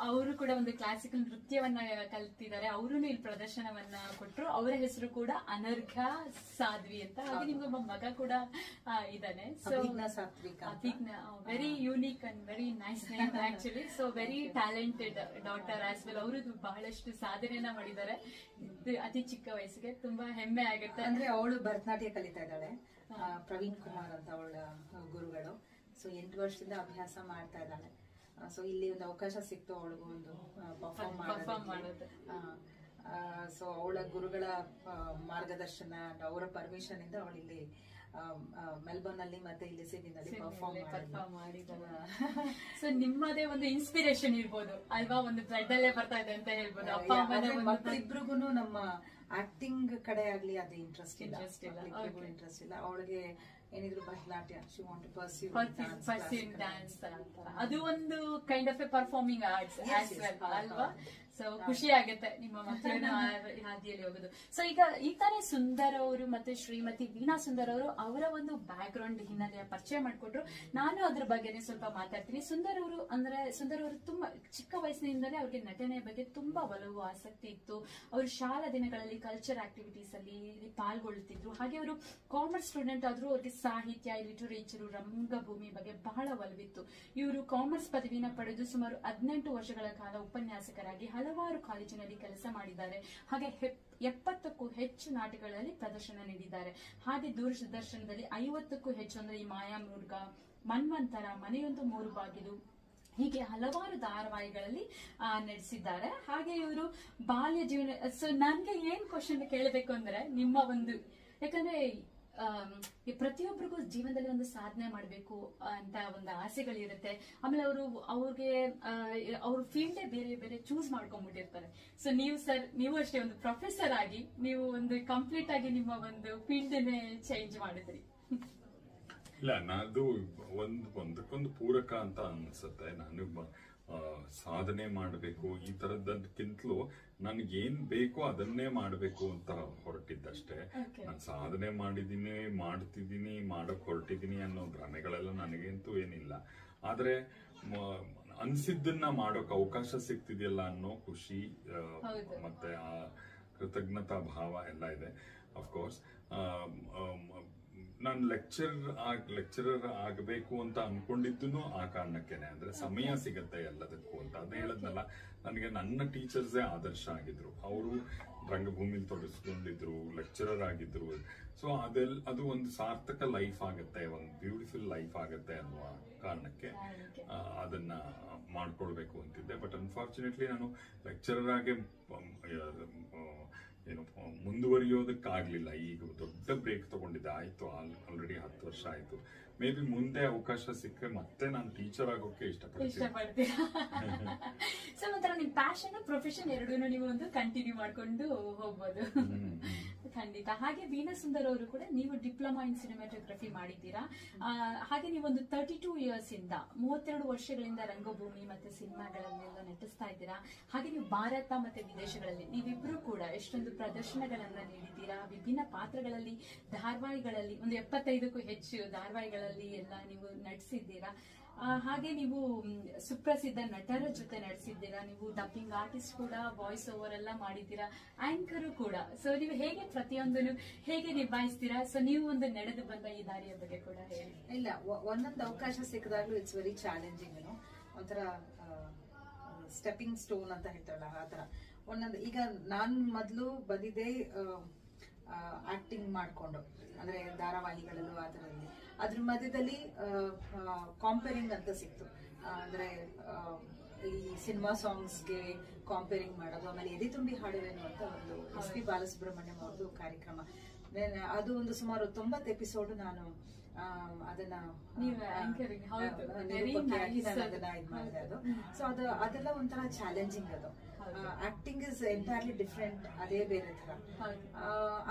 ಅವರು ಕೂಡ ಒಂದು ಕ್ಲಾಸಿಕಲ್ ನೃತ್ಯವನ್ನ ಕಲ್ತಿದ್ದಾರೆ. ಅವರು ಇಲ್ಲಿ ಪ್ರದರ್ಶನವನ್ನ ಕೊಟ್ಟರು. ಅವರ ಹೆಸರು ಕೂಡ ಅನರ್ಘ ಸಾಧ್ವಿ ಅಂತ. ಹಾಗೆ ನಿಮ್ಗೊಬ್ಬ ಮಗ ಕೂಡ ಇದ್ದಾನೆ. So very unique and very nice name actually. So very talented daughter as well. ಅವರು ಬಹಳಷ್ಟು ಸಾಧನೆಯನ್ನ ಮಾಡಿದ್ದಾರೆ ಅತಿ ಚಿಕ್ಕ ವಯಸ್ಸಿಗೆ. ತುಂಬಾ ಹೆಮ್ಮೆ ಆಗುತ್ತೆ. ಅಂದ್ರೆ ಅವಳು ಭರತನಾಟ್ಯ ಕಲಿತಾ ಇದ್ದಾಳೆ. ಪ್ರವೀಣ್ ಕುಮಾರ್ ಅಂತ ಅವಳ ಗುರುಗಳು. ಸೊ 8 ವರ್ಷದಿಂದ ಅಭ್ಯಾಸ ಮಾಡ್ತಾ ಇದ್ದಾಳೆ. ಸೊ ಇಲ್ಲಿ ಒಂದು ಅವಕಾಶ ಸಿಕ್ತು ಅವಳಿಗೂ ಒಂದು ಪರ್ಫಾರ್ಮ್ ಮಾಡೋದು. ಸೊ ಅವಳ ಗುರುಗಳ ಮಾರ್ಗದರ್ಶನ, ಅವರ ಪರ್ಮಿಷನ್ ಇಂದ ಅವಳು ಇಲ್ಲಿ ಮೆಲ್ಬೋರ್ನ್ ಅಲ್ಲಿ ಮತ್ತೆ ಇಲ್ಲಿ ಸಿಡ್ನಿನಲ್ಲಿ ಪರ್ಫಾರ್ಮ್ ಮಾಡಿದ್ದಾರೆ. ಸೊ ನಿಮ್ಮದೇ ಒಂದು ಇನ್ಸ್ಪಿರೇಷನ್ ಇರ್ಬೋದು ಅಲ್ವಾ, ಒಂದು ಬ್ಲಡ್ ಅಲ್ಲೇ ಬರ್ತಾ ಇದೆ ಅಂತ ಹೇಳ್ಬೋದು. ಅಪ್ಪ ಅಮ್ಮನ ಮಕ್ಕಳಿಬ್ರಿಗೂ ನಮ್ಮ ಆಕ್ಟಿಂಗ್ ಕಡೆ ಆಗ್ಲಿ ಅದು ಇಂಟ್ರೆಸ್ಟ್ ಇಲ್ಲ. ಅವಳಿಗೆ ಏನಿದ್ರು Bharatanatyam, she want to pursue dance. ಅದು ಒಂದು kind of a performing arts as well ಅಲ್ವಾ. ಸೊ ಖುಷಿ ಆಗುತ್ತೆ ನಿಮ್ಮ ಮಕ್ಕಳನ್ನ ಹಾದಿಯಲ್ಲಿ ಹೋಗೋದು. ಸೊ ಈ ತಾನೇ ಸುಂದರ್ ಅವರು ಮತ್ತೆ ಶ್ರೀಮತಿ ವೀಣಾ ಸುಂದರ್ ಅವರು ಅವರ ಒಂದು ಬ್ಯಾಕ್ ಗ್ರೌಂಡ್ ಹಿನ್ನೆಲೆಯ ಪರಿಚಯ ಮಾಡಿಕೊಟ್ರು. ನಾನು ಅದ್ರ ಬಗ್ಗೆನೇ ಸ್ವಲ್ಪ ಮಾತಾಡ್ತೀನಿ. ಸುಂದರ್ ಅವರು ತುಂಬಾ ಚಿಕ್ಕ ವಯಸ್ಸಿನಿಂದಲೇ ಅವ್ರಿಗೆ ನಟನೆಯ ಬಗ್ಗೆ ತುಂಬಾ ಒಲವು, ಆಸಕ್ತಿ ಇತ್ತು. ಅವರು ಶಾಲಾ ದಿನಗಳಲ್ಲಿ ಕಲ್ಚರ್ ಆಕ್ಟಿವಿಟೀಸ್ ಅಲ್ಲಿ ಪಾಲ್ಗೊಳ್ತಿದ್ರು. ಹಾಗೆ ಅವರು ಕಾಮರ್ಸ್ ಸ್ಟೂಡೆಂಟ್ ಆದ್ರೂ ಅವ್ರಿಗೆ ಸಾಹಿತ್ಯ, ಲಿಟರೇಚರ್, ರಂಗಭೂಮಿ ಬಗ್ಗೆ ಬಹಳ ಒಲವಿತ್ತು. ಇವರು ಕಾಮರ್ಸ್ ಪದವಿನ ಪಡೆದು ಸುಮಾರು 18 ವರ್ಷಗಳ ಕಾಲ ಉಪನ್ಯಾಸಕರಾಗಿ ಹಲವಾರು ಕಾಲೇಜಿನಲ್ಲಿ ಕೆಲಸ ಮಾಡಿದ್ದಾರೆ. ಹಾಗೆ 70ಕ್ಕೂ ಹೆಚ್ಚು ನಾಟಕಗಳಲ್ಲಿ ಪ್ರದರ್ಶನ ನೀಡಿದ್ದಾರೆ. ಹಾಗೆ ದೂರದರ್ಶನದಲ್ಲಿ 50ಕ್ಕೂ ಹೆಚ್ಚು ಅಂದ್ರೆ ಈ ಮಾಯಾಮೃಗ, ಮನ್ವಂತರ, ಮನೆಯೊಂದು 3 ಬಾಗಿಲು ಹೀಗೆ ಹಲವಾರು ಧಾರಾವಾಹಿಗಳಲ್ಲಿ ನಡೆಸಿದ್ದಾರೆ. ಹಾಗೆ ಇವರು ಬಾಲ್ಯ ಜೀವನ, ಸೊ ನನ್ಗೆ ಏನ್ ಕ್ವಶನ್ ಕೇಳಬೇಕು ಅಂದ್ರೆ ನಿಮ್ಮ ಒಂದು, ಯಾಕಂದ್ರೆ ಪ್ರತಿಯೊಬ್ಬರಿಗೂ ಜೀವನದಲ್ಲಿ ಒಂದು ಸಾಧನೆ ಮಾಡಬೇಕು ಅಂತ ಒಂದು ಆಸೆಗಳಿರುತ್ತೆ. ಆಮೇಲೆ ಅವ್ರ ಫೀಲ್ಡೇ ಬೇರೆ ಬೇರೆ ಚೂಸ್ ಮಾಡ್ಕೊಂಡ್ಬಿಟ್ಟಿರ್ತಾರೆ. ಸೊ ನೀವು ಅಷ್ಟೇ ಒಂದು ಪ್ರೊಫೆಸರ್ ಆಗಿ ನೀವು ಒಂದು ಕಂಪ್ಲೀಟ್ ಆಗಿ ನಿಮ್ಮ ಒಂದು ಫೀಲ್ಡನ್ನೇ ಚೇಂಜ್ ಮಾಡಿದ್ರಿ. ಇಲ್ಲ, ನಾದು ಒಂದಕ್ಕೊಂದು ಪೂರಕ ಅಂತ ಅನ್ಸುತ್ತೆ. ನಾನು ಸಾಧನೆ ಮಾಡಬೇಕು ಈ ತರದಕ್ಕಿಂತಲೂ ನನಗೇನ್ ಬೇಕೋ ಅದನ್ನೇ ಮಾಡಬೇಕು ಅಂತ ಹೊರಟಿದ್ದಷ್ಟೇ. ನಾನು ಸಾಧನೆ ಮಾಡ್ತಿದ್ದೀನಿ, ಮಾಡಕ್ ಹೊರಟಿದ್ದೀನಿ ಅನ್ನೋ ಭ್ರಮೆಗಳೆಲ್ಲ ನನಗಂತೂ ಏನಿಲ್ಲ. ಆದ್ರೆ ಅನ್ಸಿದ್ದನ್ನ ಮಾಡೋಕ್ ಅವಕಾಶ ಸಿಗ್ತಿದೆಯಲ್ಲ ಅನ್ನೋ ಖುಷಿ ಮತ್ತೆ ಆ ಕೃತಜ್ಞತಾ ಭಾವ ಎಲ್ಲ ಇದೆ. ಅಫ್ಕೋರ್ಸ್ ನಾನು ಲೆಕ್ಚರರ್ ಆಗಬೇಕು ಅಂತ ಅನ್ಕೊಂಡಿದ್ದು ಆ ಕಾರಣಕ್ಕೆನೆ. ಅಂದ್ರೆ ಸಮಯ ಸಿಗತ್ತೆ ಎಲ್ಲದಕ್ಕೂ ಅಂತ. ಅದೇ ಹೇಳದ್ನಲ್ಲ, ನನಗೆ ನನ್ನ ಟೀಚರ್ಸೇ ಆದರ್ಶ ಆಗಿದ್ರು. ಅವರು ರಂಗಭೂಮಿಲಿ ತೊಡಗಿಸ್ಕೊಂಡಿದ್ರು, ಲೆಕ್ಚರರ್ ಆಗಿದ್ರು. ಸೊ ಅದು ಒಂದು ಸಾರ್ಥಕ ಲೈಫ್ ಆಗತ್ತೆ, ಒಂದು ಬ್ಯೂಟಿಫುಲ್ ಲೈಫ್ ಆಗತ್ತೆ ಅನ್ನುವ ಕಾರಣಕ್ಕೆ ಅದನ್ನ ಮಾಡ್ಕೊಳ್ಬೇಕು ಅಂತಿದ್ದೆ. ಬಟ್ ಅನ್ಫಾರ್ಚುನೇಟ್ಲಿ ನಾನು ಲೆಕ್ಚರರ್ ಆಗಿ ಮುಂದುವರಿಯೋದಕ್ಕಾಗ್ಲಿಲ್ಲ. ಈಗ ದೊಡ್ಡ ಬ್ರೇಕ್ ತಗೊಂಡಿದ್ದೆ, ಆಯ್ತು ಆಲ್ರೆಡಿ 10 ವರ್ಷ ಆಯ್ತು. ಮೇ ಬಿ ಮುಂದೆ ಅವಕಾಶ ಸಿಕ್ಕರೆ ಮತ್ತೆ ನಾನು ಟೀಚರ್ ಆಗೋಕೆ ಇಷ್ಟಪಡ್ತೀನಿ. ಸೊ ಒಂಥರ ನಿಮ್ ಪ್ಯಾಷನ್ ಪ್ರೊಫೆಷನ್ ಎರಡೂ ನೀವು ಒಂದು ಕಂಟಿನ್ಯೂ ಮಾಡ್ಕೊಂಡು ಹೋಗ್ಬೋದು. ಖಂಡಿತ. ಹಾಗೆ ವೀಣಾ ಸುಂದರ್ ಅವರು ಕೂಡ ನೀವು ಡಿಪ್ಲೊಮಾ ಇನ್ ಸಿನಿಮಾಟೋಗ್ರಫಿ ಮಾಡಿದ್ದೀರಾ. ಹಾಗೆ ನೀವೊಂದು 32 ಇಯರ್ಸ್ ಇಂದ 32 ವರ್ಷಗಳಿಂದ ರಂಗಭೂಮಿ ಮತ್ತೆ ಸಿನಿಮಾಗಳನ್ನೆಲ್ಲ ನಟಿಸ್ತಾ ಇದ್ದೀರಾ. ಹಾಗೆ ನೀವು ಭಾರತ ಮತ್ತೆ ವಿದೇಶಗಳಲ್ಲಿ ನೀವಿಬ್ರು ಕೂಡ ಎಷ್ಟೊಂದು ಪ್ರದರ್ಶನಗಳನ್ನ ನೀಡಿದ್ದೀರಾ. ವಿಭಿನ್ನ ಪಾತ್ರಗಳಲ್ಲಿ, ಧಾರಾವಾಹಿಗಳಲ್ಲಿ ಒಂದು 75ಕ್ಕೂ ಹೆಚ್ಚು ಧಾರಾವಾಹಿಗಳಲ್ಲಿ ಎಲ್ಲ ನೀವು ನಟಿಸಿದ್ದೀರಾ. ಹಾಗೆ ನೀವು ಸುಪ್ರಸಿದ್ಧ ನಟರ ಜೊತೆ ನಡೆಸಿದ್ದೀರಾ. ನೀವು ಡಬ್ಬಿಂಗ್ ಆರ್ಟಿಸ್ಟ್ ಕೂಡ, ವಾಯ್ಸ್ ಓವರ್ ಎಲ್ಲ ಮಾಡಿದ್ದೀರಾ, ಆಂಕರು ಕೂಡ. ಸೊ ನೀವು ಹೇಗೆ ಪ್ರತಿಯೊಂದನ್ನು ಹೇಗೆ ನಿಭಾಯಿಸ್ತೀರಾ? ಸೊ ನೀವು ಒಂದು ನಡೆದು ಬಂದ ಈ ದಾರಿಯ ಬಗ್ಗೆ ಕೂಡ ಹೇಳಿ. ಇಲ್ಲ, ಒಂದೊಂದು ಅವಕಾಶ ಸಿಕ್ಕಿದಾಗ್ಲೂ ಇಟ್ಸ್ ವೆರಿ ಚಾಲೆಂಜಿಂಗ್. ಒಂಥರ ಸ್ಟೆಪಿಂಗ್ ಸ್ಟೋನ್ ಅಂತ ಹೇಳ್ತಾರಲ್ಲ, ಆ ತರ ಒಂದೊಂದು. ಈಗ ನಾನ್ ಮೊದ್ಲು ಬಂದಿದ್ದೆ ಆಕ್ಟಿಂಗ್ ಮಾಡ್ಕೊಂಡು, ಅಂದ್ರೆ ಧಾರಾವಾಹಿಗಳಲ್ಲೂ ಆ ತರದಲ್ಲಿ. ಅದ್ರ ಮಧ್ಯದಲ್ಲಿ ಕಾಂಪೇರಿಂಗ್ ಅಂತ ಸಿಕ್ತು. ಅಂದ್ರೆ ಈ ಸಿನಿಮಾ ಸಾಂಗ್ಸ್ಗೆ ಕಾಂಪೇರಿಂಗ್ ಮಾಡೋದು. ಆಮೇಲೆ ಎದೆ ತುಂಬಿ ಹಾಡುವೇನು ಅಂತ ಒಂದು SP ಬಾಲಸುಬ್ರಹ್ಮಣ್ಯಂ ಅವ್ರದ್ದು ಕಾರ್ಯಕ್ರಮ. ಅದು ಒಂದು ಸುಮಾರು 90 ಎಪಿಸೋಡ್ ನಾನು ಅದನ್ನ ಇದ್ ಮಾಡಿದೆ. ಅದು ಸೊ ಅದೆಲ್ಲ ಒಂಥರ ಚಾಲೆಂಜಿಂಗ್. ಅದು ಆಕ್ಟಿಂಗ್ ಇಸ್ ಎಂಟೈರ್ಲಿ ಡಿಫ್ರೆಂಟ್, ಅದೇ ಬೇರೆ ತರ.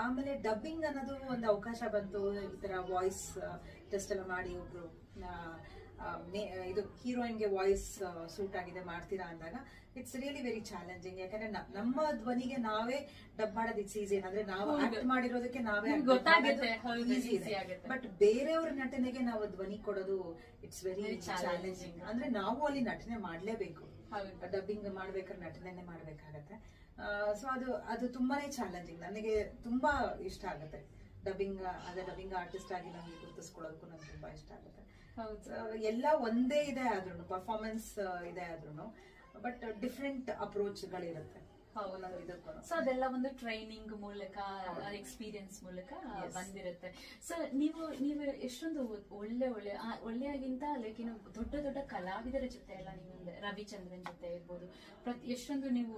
ಆಮೇಲೆ ಡಬ್ಬಿಂಗ್ ಅನ್ನೋದು ಒಂದು ಅವಕಾಶ ಬಂತು. ಈ ತರ ವಾಯ್ಸ್ ಟೆಸ್ಟ್ ಎಲ್ಲ ಮಾಡಿ ಒಬ್ರು ಇದು ಹೀರೋಯಿನ್ಗೆ ವಾಯ್ಸ್ ಸೂಟ್ ಆಗಿದೆ ಮಾಡ್ತೀರಾ ಅಂದಾಗ ಇಟ್ಸ್ ರಿಯಲಿ ವೆರಿ ಚಾಲೆಂಜಿಂಗ್. ಯಾಕಂದ್ರೆ ನಮ್ಮ ಧ್ವನಿಗೆ ನಾವೇ ಡಬ್ ಮಾಡೋದು ಇಟ್ಸ್ ಈಸಿ. ಅಂದ್ರೆ ನಾವು ಆಕ್ಟ್ ಮಾಡಿರೋದಕ್ಕೆ ನಾವೇ ಈಸಿ ಇದೆ. ಬಟ್ ಬೇರೆಯವ್ರ ನಟನೆಗೆ ನಾವು ಧ್ವನಿ ಕೊಡೋದು ಇಟ್ಸ್ ವೆರಿ ಚಾಲೆಂಜಿಂಗ್. ಅಂದ್ರೆ ನಾವು ಅಲ್ಲಿ ನಟನೆ ಮಾಡ್ಲೇಬೇಕು. ಡಬ್ಬಿಂಗ್ ಮಾಡ್ಬೇಕಾದ್ರೆ ನಟನೆ ಮಾಡ್ಬೇಕಾಗತ್ತೆ. ಸೊ ಅದು ತುಂಬಾನೇ ಚಾಲೆಂಜಿಂಗ್. ನನಗೆ ತುಂಬಾ ಇಷ್ಟ ಆಗುತ್ತೆ ಡಬ್ಬಿಂಗ್. ಅದೇ ಡಬ್ಬಿಂಗ್ ಆರ್ಟಿಸ್ಟ್ ಆಗಿ ನಮ್ಗೆ ಗುರುತಿಸ್ಕೊಳ್ಳೋದಕ್ಕೂ ನಂಗೆ ತುಂಬಾ ಇಷ್ಟ ಆಗುತ್ತೆ. ಎಲ್ಲ ಒಂದೇ ಇದೆ ಆದ್ರೂ, ಪರ್ಫಾರ್ಮೆನ್ಸ್ ಇದೆ ಆದ್ರೂ, ಬಟ್ ಡಿಫ್ರೆಂಟ್ ಅಪ್ರೋಚ್ಗಳಿರುತ್ತೆ. ಸೊ ಅದೆಲ್ಲ ಒಂದು ಟ್ರೈನಿಂಗ್ ಮೂಲಕ, ಎಕ್ಸ್ಪೀರಿಯನ್ಸ್ ಮೂಲಕ ಬಂದಿರುತ್ತೆ. ಸೊ ನೀವು ಎಷ್ಟೊಂದು ಒಳ್ಳೆಯಾಗಿಂತ ಲೈಕ್ ದೊಡ್ಡ ದೊಡ್ಡ ಕಲಾವಿದರ ಜೊತೆ ಎಲ್ಲ ನೀವು ರವಿಚಂದ್ರನ್ ಜೊತೆ ಇರ್ಬೋದು, ಎಷ್ಟೊಂದು ನೀವು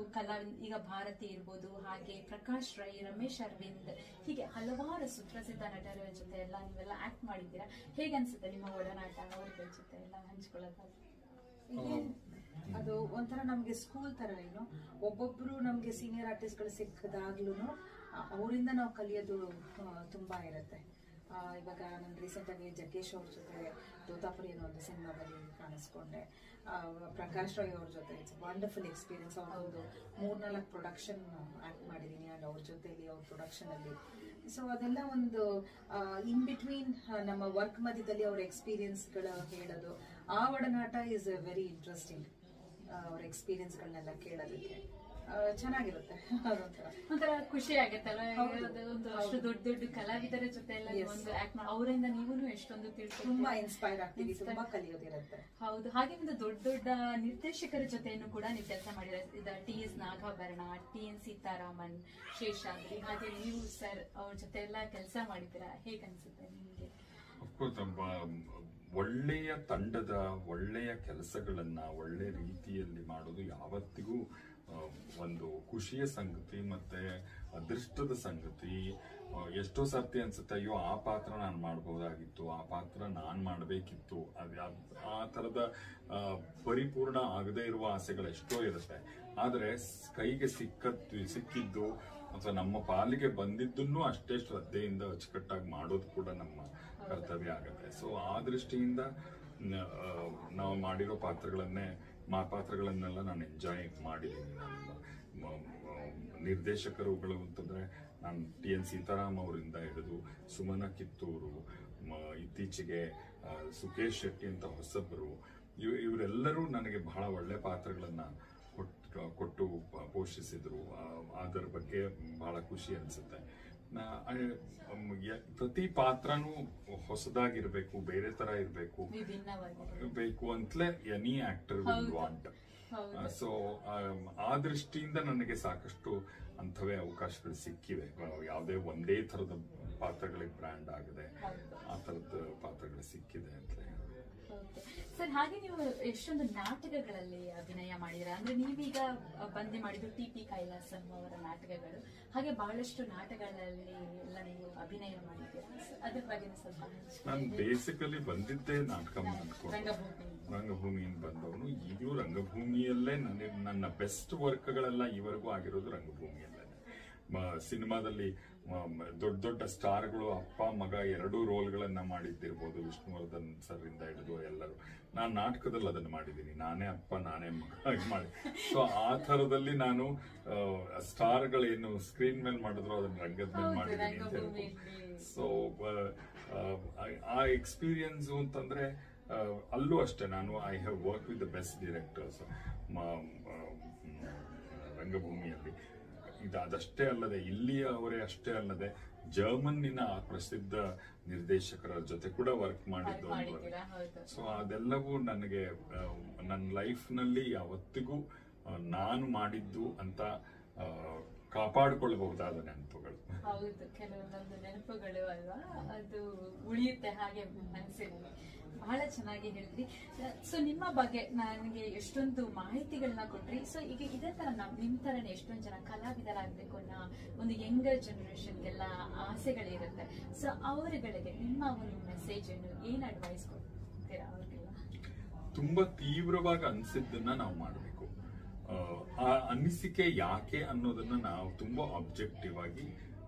ಈಗ ಭಾರತಿ ಇರ್ಬೋದು, ಹಾಗೆ ಪ್ರಕಾಶ್ ರೈ, ರಮೇಶ್ ಅರವಿಂದ್, ಹೀಗೆ ಹಲವಾರು ಸುಪ್ರಸಿದ್ಧ ನಟರ ಜೊತೆ ಎಲ್ಲ ನೀವೆಲ್ಲ ಆಕ್ಟ್ ಮಾಡಿದ್ದೀರಾ. ಹೇಗನ್ಸುತ್ತೆ ನಿಮ್ಮ ಒಡನಾಟ ಅವ್ರ ಜೊತೆ ಎಲ್ಲ ಹಂಚ್ಕೊಳ್ಳೋದಾದ್ರೆ? ಅದು ಒಂಥರ ನಮ್ಗೆ ಸ್ಕೂಲ್ ತರ. ಒಬ್ಬೊಬ್ರು ನಮ್ಗೆ ಸೀನಿಯರ್ ಆರ್ಟಿಸ್ಟ್ ಗಳು ಸಿಕ್ಕದಾಗ್ಲೂ ಅವರಿಂದ ನಾವು ಕಲಿಯೋದು ತುಂಬಾ ಇರುತ್ತೆ. ಇವಾಗ ನಾನು ರೀಸೆಂಟ್ ಆಗಿ ಜಗ್ಗೇಶ್ ಅವ್ರ ಜೊತೆ ತೋತಾಪುರಿ ಅನ್ನೋ ಒಂದು ಸಿನಿಮಾದಲ್ಲಿ ಕಾಣಿಸ್ಕೊಂಡೆ. ಪ್ರಕಾಶ್ ರಾಯ್ ಅವ್ರ ಜೊತೆ ಇಟ್ಸ್ ವಂಡರ್ಫುಲ್ ಎಕ್ಸ್ಪೀರಿಯನ್ಸ್. ಅವ್ರದ್ದು 3-4 ಪ್ರೊಡಕ್ಷನ್ ಆಕ್ಟ್ ಮಾಡಿದೀನಿ ಅಂಡ್ ಅವ್ರ ಜೊತೆಲಿ ಅವ್ರ ಪ್ರೊಡಕ್ಷನ್ ಅಲ್ಲಿ. ಸೊ ಅದೆಲ್ಲ ಒಂದು ಇನ್ ಬಿಟ್ವೀನ್ ನಮ್ಮ ವರ್ಕ್ ಮಧ್ಯದಲ್ಲಿ ಅವ್ರ ಎಕ್ಸ್ಪೀರಿಯನ್ಸ್ ಗಳು ಹೇಳೋದು, ಆ ಒಡನಾಟ ಇಸ್ ವೆರಿ ಇಂಟ್ರೆಸ್ಟಿಂಗ್. ಅವ್ರ ಎಕ್ಸ್ಪೀರಿಯನ್ಸ್ ಗಳನ್ನೆಲ್ಲ ಕೇಳೋದಕ್ಕೆ ಚೆನ್ನಾಗಿರುತ್ತೆ. ಒಂಥರ ಖುಷಿ ಆಗುತ್ತಲ್ಲ, ಒಂದು ಅಷ್ಟು ದೊಡ್ಡ ದೊಡ್ಡ ಕಲಾವಿದರ ಜೊತೆ ಎಲ್ಲ ಒಂದು ಆಕ್ಟ್ ಮಾಡಿ ಅವರಿಂದ ನೀವು ಎಷ್ಟೊಂದು ತಿಳ್ಕೊಂಡು ತುಂಬಾ ಇನ್ಸ್ಪೈರ್ ಆಗ್ತೀವಿ, ತುಂಬಾ ಕಲಿಯೋದಿರುತ್ತೆ. ಹೌದು. ಹಾಗೆ ಒಂದು ದೊಡ್ಡ ದೊಡ್ಡ ನಿರ್ದೇಶಕರ ಜೊತೆಯನ್ನು ಕೂಡ ನೀವು ಕೆಲಸ ಮಾಡಿದ್ರೆ, TS ನಾಗಾಭರಣ, TN ಸೀತಾರಾಮನ್, ಶೇಷಾದ್ರಿ, ಹಾಗೆ ನೀವು ಸರ್ ಅವ್ರ ಜೊತೆ ಎಲ್ಲ ಕೆಲಸ ಮಾಡಿದ್ದೀರಾ, ಹೇಗೆ ಅನ್ಸುತ್ತೆ ನಿಮ್ಗೆ? ಒಳ್ಳೆಯ ತಂಡದ ಒಳ್ಳೆಯ ಕೆಲಸಗಳನ್ನ ಒಳ್ಳೆ ರೀತಿಯಲ್ಲಿ ಮಾಡೋದು ಯಾವತ್ತಿಗೂ ಒಂದು ಖುಷಿಯ ಸಂಗತಿ ಮತ್ತೆ ಅದೃಷ್ಟದ ಸಂಗತಿ. ಎಷ್ಟೋ ಸರ್ತಿ ಅನ್ಸುತ್ತೆ, ಅಯ್ಯೋ ಆ ಪಾತ್ರ ನಾನು ಮಾಡಬಹುದಾಗಿತ್ತು, ಆ ಪಾತ್ರ ನಾನ್ ಮಾಡಬೇಕಿತ್ತು, ಆ ತರದ ಪರಿಪೂರ್ಣ ಆಗದೇ ಇರುವ ಆಸೆಗಳು ಎಷ್ಟೋ ಇರುತ್ತೆ. ಆದ್ರೆ ಕೈಗೆ ಸಿಕ್ಕಿದ್ದು ಅಥವಾ ನಮ್ಮ ಪಾಲಿಗೆ ಬಂದಿದ್ದನ್ನು ಅಷ್ಟೇ ಶ್ರದ್ಧೆಯಿಂದ ಅಚ್ಚುಕಟ್ಟಾಗಿ ಮಾಡೋದು ಕೂಡ ನಮ್ಮ ಕರ್ತವ್ಯ ಆಗುತ್ತೆ. ಸೊ ಆ ದೃಷ್ಟಿಯಿಂದ ನಾವು ಮಾಡಿರೋ ಪಾತ್ರಗಳನ್ನೆಲ್ಲ ನಾನು ಎಂಜಾಯ್ ಮಾಡಿದ್ದೀನಿ. ನನ್ನ ನಿರ್ದೇಶಕರುಗಳು ಅಂತಂದ್ರೆ ನಾನು TN ಸೀತಾರಾಮ್ ಅವರಿಂದ ಹಿಡಿದು ಸುಮನ ಕಿತ್ತೂರು, ಇತ್ತೀಚೆಗೆ ಸುಕೇಶ್ ಶೆಟ್ಟಿ ಅಂತ ಹೊಸಬರು, ಇವರೆಲ್ಲರೂ ನನಗೆ ಬಹಳ ಒಳ್ಳೆ ಪಾತ್ರಗಳನ್ನ ಕೊಟ್ಟು ಪೋಷಿಸಿದ್ರು. ಅದರ ಬಗ್ಗೆ ಬಹಳ ಖುಷಿ ಅನ್ಸುತ್ತೆ. ಪ್ರತಿ ಪಾತ್ರನೂ ಹೊಸದಾಗಿರ್ಬೇಕು, ಬೇರೆ ತರ ಇರ್ಬೇಕು ಅಂತಲೇ any actor will want. So ಆ ದೃಷ್ಟಿಯಿಂದ ನನಗೆ ಸಾಕಷ್ಟು ಅಂಥವೇ ಅವಕಾಶಗಳು ಸಿಕ್ಕಿವೆ. ಯಾವುದೇ ಒಂದೇ ತರದ ಪಾತ್ರಗಳಿಗೆ ಬ್ರ್ಯಾಂಡ್ ಆಗದೆ ಆ ತರದ ಪಾತ್ರಗಳು ಸಿಕ್ಕಿದೆ ಅಂತ. ಸರ್, ಹಾಗೆ ನೀವು ಎಷ್ಟೊಂದು ನಾಟಕಗಳಲ್ಲಿ ಅಭಿನಯ ಮಾಡಿದ್ರ, ಅಂದ್ರೆ ನೀವೀಗ ಬಂದೆ ಮಾಡಿದ್ದು TP ಕೈಲಾಸಂ ಅವರ ನಾಟಕಗಳು, ಹಾಗೆ ಬಹಳಷ್ಟು ನಾಟಕಗಳಲ್ಲಿ ಎಲ್ಲ ನೀವು ಅಭಿನಯ ಮಾಡಿದ್ದೀರಾ. ಅದ್ರ ಬಗ್ಗೆ ಸ್ವಲ್ಪ ನಾನು ಬೇಸಿಕಲಿ ಬಂದಿದ್ದೆ ನಾಟಕ ರಂಗಭೂಮಿಯಿಂದ ಬಂದವನು. ಈಗಲೂ ರಂಗಭೂಮಿಯಲ್ಲೇ ನನ್ನ ಬೆಸ್ಟ್ ವರ್ಕ್ಗಳೆಲ್ಲ ಈವರೆಗೂ ಆಗಿರೋದು ರಂಗಭೂಮಿಯಲ್ಲೇ. ಸಿನಿಮಾದಲ್ಲಿ ದೊಡ್ಡ ದೊಡ್ಡ ಸ್ಟಾರ್ಗಳು ಅಪ್ಪ ಮಗ 2 ರೋಲ್ಗಳನ್ನ ಮಾಡಿದ್ದಿರ್ಬೋದು, ವಿಷ್ಣುವರ್ಧನ್ ಸರ್ ಇಂದ ಹಿಡಿದು ಎಲ್ಲರೂ. ನಾನು ನಾಟಕದಲ್ಲಿ ಅದನ್ನ ಮಾಡಿದ್ದೀನಿ, ನಾನೇ ಅಪ್ಪ ನಾನೇ ಮಗ ಮಾಡಿ. ಸೊ ಆ ಥರದಲ್ಲಿ ನಾನು ಸ್ಟಾರ್ಗಳೇನು ಸ್ಕ್ರೀನ್ ಮೇಲೆ ಮಾಡಿದ್ರು ಅದನ್ನ ರಂಗದ ಮೇಲೆ ಮಾಡಿದ್ದೀನಿ ಅಂತ ಹೇಳ್ಬೋದು. ಸೊ ಆ ಎಕ್ಸ್ಪೀರಿಯನ್ಸ್ ಅಂತಂದ್ರೆ ಅಲ್ಲೂ ಅಷ್ಟೇ ನಾನು I have work with the best directors ರಂಗಭೂಮಿಯಲ್ಲಿ. ಅದಷ್ಟೇ ಅಲ್ಲದೆ ಇಲ್ಲಿಯವರೇ ಅಷ್ಟೇ ಅಲ್ಲದೆ ಜರ್ಮನ್ನಿನ ಪ್ರಸಿದ್ಧ ನಿರ್ದೇಶಕರ ಜೊತೆ ಕೂಡ ವರ್ಕ್ ಮಾಡಿದ್ದು. ಸೊ ಅದೆಲ್ಲವೂ ನನಗೆ ನನ್ನ ಲೈಫ್ ನಲ್ಲಿ ಯಾವತ್ತಿಗೂ ನಾನು ಮಾಡಿದ್ದು ಅಂತ ಕಾಪಾಡಿಕೊಳ್ಳಬಹುದಾದ ನೆನಪುಗಳು. ಹೌದು, ಕೆಲವೊಂದೊಂದು ನೆನಪುಗಳು ಅಲ್ವಾ, ಅದು ಉಳಿಯುತ್ತೆ ಹಾಗೆ ಮನಸ್ಸಿನಲ್ಲಿ. ಬಹಳ ಚೆನ್ನಾಗಿ ಹೇಳಿದ್ರಿ. ಸೊ ನಿಮ್ಮ ಬಗ್ಗೆ ನನಗೆ ಎಷ್ಟೊಂದು ಮಾಹಿತಿಗಳನ್ನ ಕೊಟ್ರಿ. ಸೊ ಈಗ ಇದೇ ತರ ನಿಮ್ ತರನೇ ಎಷ್ಟೊಂದು ಜನ ಕಲಾವಿದರಾಗಬೇಕು ಅನ್ನೋ ಒಂದು ಯಂಗರ್ ಜನರೇಷನ್ಗೆಲ್ಲ ಆಸೆಗಳಿರುತ್ತೆ. ಸೊ ಅವರುಗಳಿಗೆ ನಿಮ್ಮ ಒಂದು ಮೆಸೇಜ್ ಏನ್ ಅಡ್ವೈಸ್ ಕೊಡ್ತೀರಾ ಅವ್ರಿಗೆಲ್ಲ? ತುಂಬಾ ತೀವ್ರವಾಗಿ ಅನ್ಸಿದ್ದನ್ನ ನಾವು ಮಾಡಬೇಕು. ಆ ಅನಿಸಿಕೆ ಯಾಕೆ ಅನ್ನೋದನ್ನ ನಾವು ತುಂಬಾ ಆಬ್ಜೆಕ್ಟಿವ್ ಆಗಿ